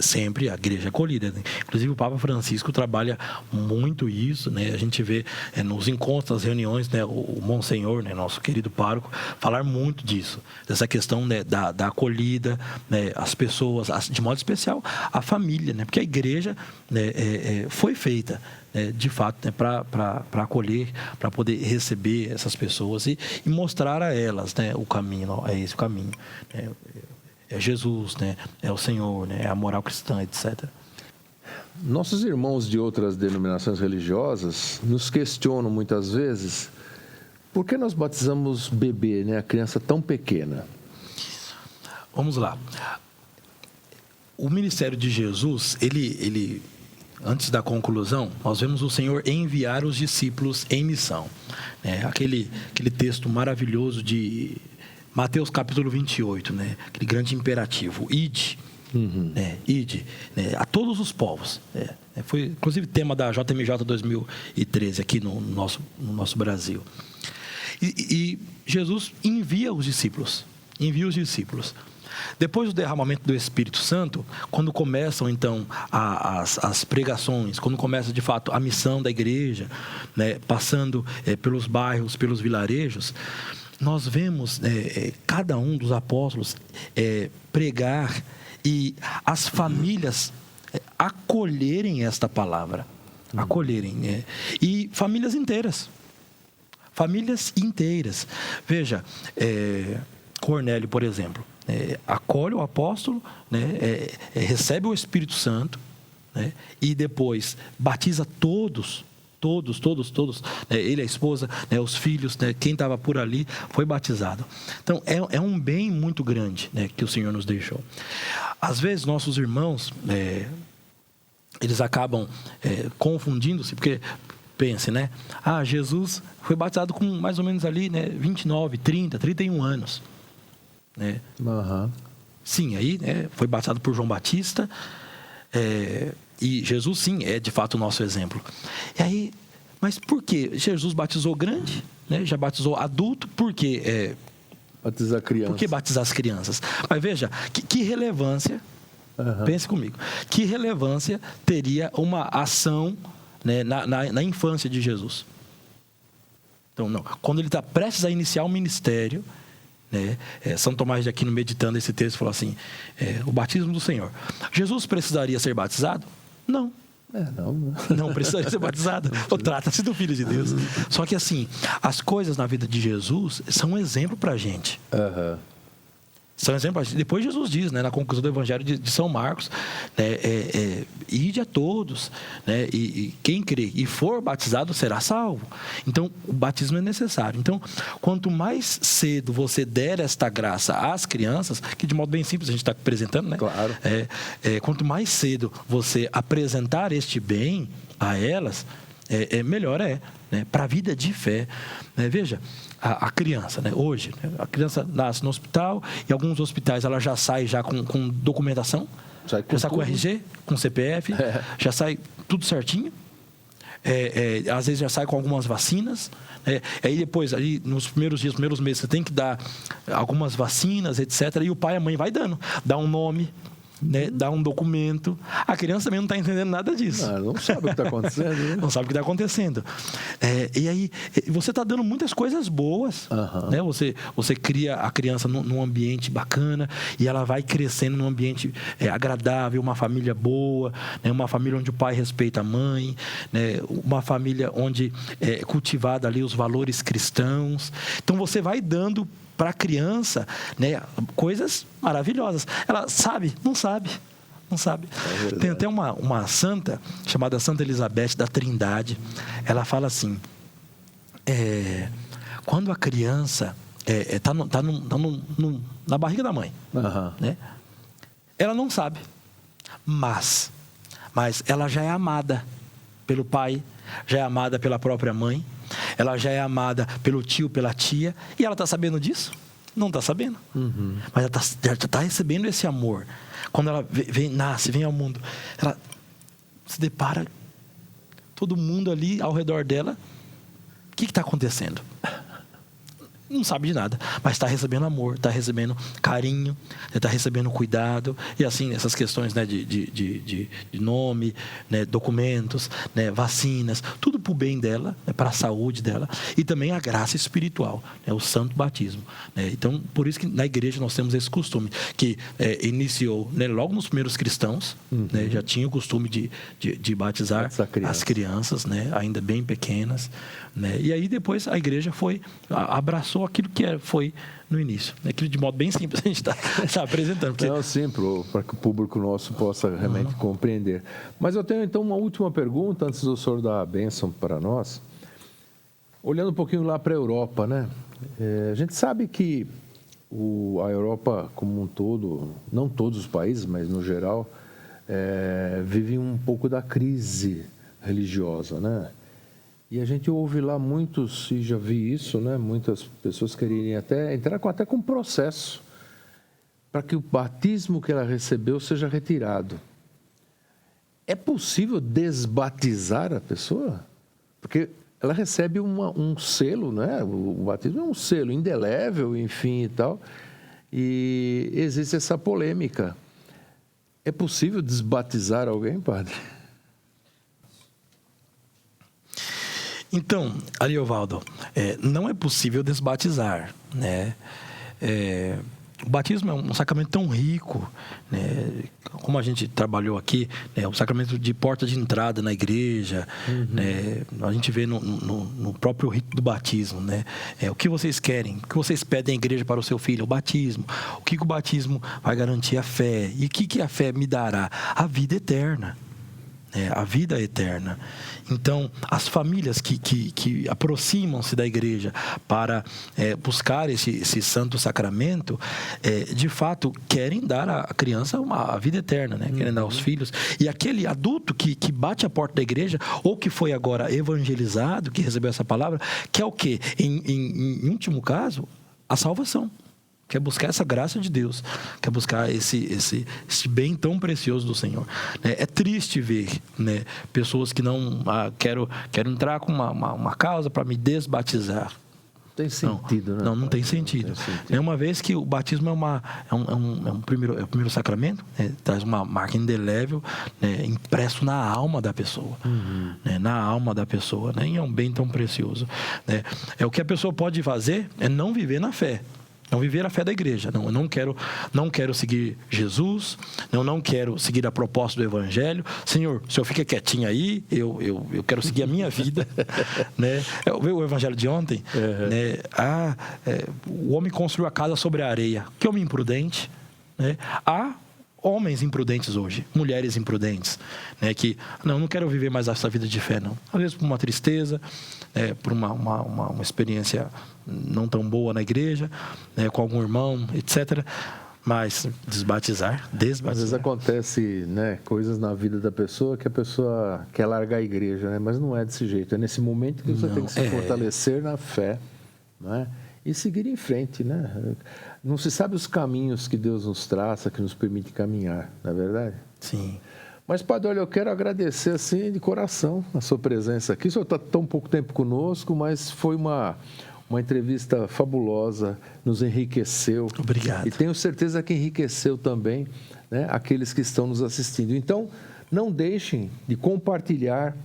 Sempre a igreja é acolhida. Né? Inclusive o Papa Francisco trabalha muito isso, né? A gente vê nos encontros, nas reuniões, né? O Monsenhor, né? Nosso querido pároco, falar muito disso. Dessa questão, né? da acolhida, né? As pessoas, de modo especial, a família, né? Porque a igreja, né? Foi feita, de fato, né, para acolher, para poder receber essas pessoas e mostrar a elas, né, o caminho. É esse o caminho, né, é Jesus, né, é o Senhor, né, é a moral cristã, etc. Nossos irmãos de outras denominações religiosas nos questionam muitas vezes por que nós batizamos bebê, né, a criança tão pequena. Vamos lá. O ministério de Jesus, ele antes da conclusão, nós vemos o Senhor enviar os discípulos em missão. Aquele texto maravilhoso de Mateus capítulo 28, né? Aquele grande imperativo, ide, ide, a todos os povos. Foi inclusive tema da JMJ 2013 aqui no nosso Brasil. E Jesus envia os discípulos. Depois do derramamento do Espírito Santo, quando começam então as pregações, quando começa de fato a missão da igreja, né, passando pelos bairros, pelos vilarejos, nós vemos cada um dos apóstolos pregar e as famílias acolherem esta palavra, e famílias inteiras. Veja, Cornélio, por exemplo, acolhe o apóstolo, né, recebe o Espírito Santo, né, e depois batiza todos, ele, a esposa, né, os filhos, né, quem estava por ali foi batizado. Então é um bem muito grande, né, que o Senhor nos deixou. Às vezes nossos irmãos eles acabam confundindo-se, porque pense, né, Jesus foi batizado com mais ou menos ali, né, 29, 30, 31 anos. Né? Sim, aí foi batizado por João Batista, e Jesus sim é de fato o nosso exemplo. E aí, mas por que Jesus batizou grande, né? Já batizou adulto? Por que batizar crianças? Por que batizar as crianças? Mas veja, que relevância, pense comigo, que relevância teria uma ação, né, na infância de Jesus? Então, não, quando ele está prestes a iniciar o ministério, né, São Tomás de Aquino, meditando esse texto, falou assim, o batismo do Senhor. Jesus precisaria ser batizado? Não. Não precisaria ser batizado. Trata-se do Filho de Deus. Só que assim, as coisas na vida de Jesus são um exemplo para a gente. São exemplos. Depois Jesus diz, né, na conclusão do Evangelho de São Marcos, ide a todos, né, e quem crê e for batizado será salvo. Então, o batismo é necessário. Então, quanto mais cedo você der esta graça às crianças, que de modo bem simples a gente está apresentando, né? Claro. Quanto mais cedo você apresentar este bem a elas, melhor né, para a vida de fé. Né? Veja, a criança, né, hoje, né, a criança nasce no hospital, e alguns hospitais ela já sai já com documentação, já sai com RG, com CPF, já sai tudo certinho. Às vezes já sai com algumas vacinas. Aí depois, ali, nos primeiros dias, primeiros meses, você tem que dar algumas vacinas, etc. E o pai e a mãe vai dá um nome, né, dá um documento. A criança também não está entendendo nada disso. Não sabe o que está acontecendo, né? Não sabe o que está acontecendo. E aí, você está dando muitas coisas boas. Né? Você cria a criança num ambiente bacana e ela vai crescendo num ambiente agradável, uma família boa, né? Uma família onde o pai respeita a mãe, né? Uma família onde é cultivada ali os valores cristãos. Então, você vai dando para a criança, né, coisas maravilhosas. Ela sabe? Não sabe. Não sabe. Tem até uma santa chamada Santa Elizabeth da Trindade. Ela fala assim: quando a criança está na barriga da mãe, né, ela não sabe, mas ela já é amada pelo pai, já é amada pela própria mãe, ela já é amada pelo tio, pela tia, e ela está sabendo disso? Não está sabendo. Mas ela já está recebendo esse amor. Quando ela nasce, vem ao mundo, ela se depara, todo mundo ali ao redor dela, o que está acontecendo? Não sabe de nada, mas está recebendo amor, está recebendo carinho, está recebendo cuidado, e assim, essas questões, né, de nome, né, documentos, né, vacinas, tudo para o bem dela, né, para a saúde dela, e também a graça espiritual, né, o santo batismo. Né? Então, por isso que na igreja nós temos esse costume, que iniciou, né, logo nos primeiros cristãos, né, já tinha o costume de batizar as crianças, né, ainda bem pequenas, né, e aí depois a igreja abraçou aquilo que foi no início. Aquilo de modo bem simples a gente está apresentando. Porque... Não, sim, para que o público nosso possa realmente compreender. Mas eu tenho então uma última pergunta, antes do senhor dar a bênção para nós. Olhando um pouquinho lá para a Europa, né? A gente sabe que a Europa como um todo, não todos os países, mas no geral, vivem um pouco da crise religiosa, né? E a gente ouve lá muitos, e já vi isso, né? Muitas pessoas querem até entrar até com processo para que o batismo que ela recebeu seja retirado. É possível desbatizar a pessoa? Porque ela recebe um selo, né? O batismo é um selo indelével, enfim e tal. E existe essa polêmica. É possível desbatizar alguém, padre? Então, Ariovaldo, não é possível desbatizar, né? O batismo é um sacramento tão rico, né? Como a gente trabalhou aqui, né? O sacramento de porta de entrada na igreja, né? A gente vê no próprio rito do batismo, né? O que vocês querem, o que vocês pedem à igreja para o seu filho? O batismo. O que o batismo vai garantir? A fé. E o que a fé me dará? A vida eterna. A vida eterna. Então, as famílias que aproximam-se da igreja para buscar esse santo sacramento, de fato, querem dar à criança a vida eterna, né? Querem dar aos filhos. E aquele adulto que bate a porta da igreja, ou que foi agora evangelizado, que recebeu essa palavra, quer o quê? Em último caso, a salvação. Quer buscar essa graça de Deus, quer buscar esse bem tão precioso do Senhor. É triste ver, né, pessoas que não quero entrar com uma causa para me desbatizar. Tem sentido, né? Não tem sentido. Uma vez que o batismo é o primeiro sacramento, né, traz uma marca indelével, né, impresso na alma da pessoa. Né, na alma da pessoa. Né, e é um bem tão precioso. Né. O que a pessoa pode fazer é não viver na fé. Não viver a fé da igreja. Eu não quero seguir Jesus. Eu não quero seguir a proposta do Evangelho. Senhor, o senhor fica quietinho aí. Eu quero seguir a minha vida. Né? O Evangelho de ontem. Né? O homem construiu a casa sobre a areia. Que homem imprudente. Né? Há homens imprudentes hoje, mulheres imprudentes, né? Que não quero viver mais essa vida de fé, não. Às vezes por uma tristeza, por uma experiência não tão boa na igreja, né? Com algum irmão, etc. Mas desbatizar. Às vezes acontece, né, coisas na vida da pessoa que a pessoa quer largar a igreja, né? Mas não é desse jeito. É nesse momento que você tem que se fortalecer na fé, né? E seguir em frente, né? Não se sabe os caminhos que Deus nos traça, que nos permite caminhar, não é verdade? Sim. Mas, padre, olha, eu quero agradecer, assim, de coração a sua presença aqui. O senhor está tão pouco tempo conosco, mas foi uma uma entrevista fabulosa, nos enriqueceu. Obrigado. E tenho certeza que enriqueceu também, né, aqueles que estão nos assistindo. Então, não deixem de compartilhar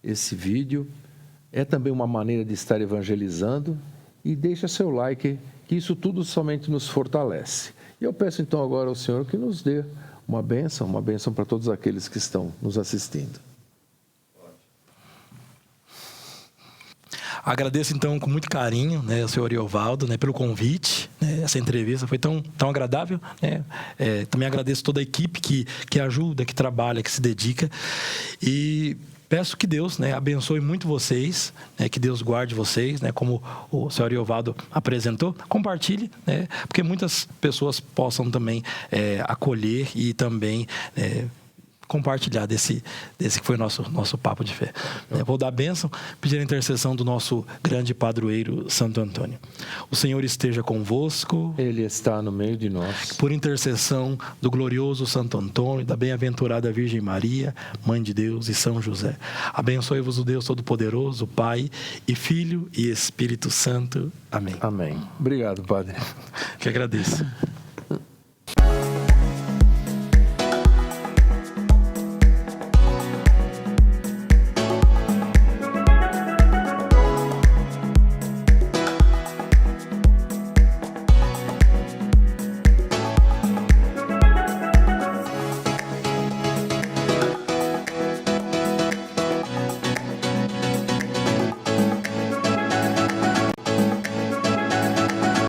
esse vídeo. É também uma maneira de estar evangelizando. E deixa seu like, que isso tudo somente nos fortalece. E eu peço então agora ao Senhor que nos dê uma bênção para todos aqueles que estão nos assistindo. Agradeço, então, com muito carinho, né, ao senhor Ariovaldo, né, pelo convite. Né, essa entrevista foi tão agradável. Né? Também agradeço toda a equipe que ajuda, que trabalha, que se dedica. E peço que Deus, né, abençoe muito vocês, né, que Deus guarde vocês, né, como o senhor Ariovaldo apresentou. Compartilhe, né, porque muitas pessoas possam também acolher e também compartilhar desse que foi nosso papo de fé. Vou dar a bênção, pedir a intercessão do nosso grande padroeiro Santo Antônio. O Senhor esteja convosco. Ele está no meio de nós. Por intercessão do glorioso Santo Antônio, da bem-aventurada Virgem Maria, Mãe de Deus, e São José. Abençoe-vos o Deus Todo-Poderoso, Pai e Filho e Espírito Santo. Amém. Amém. Obrigado, Padre. Que agradeço.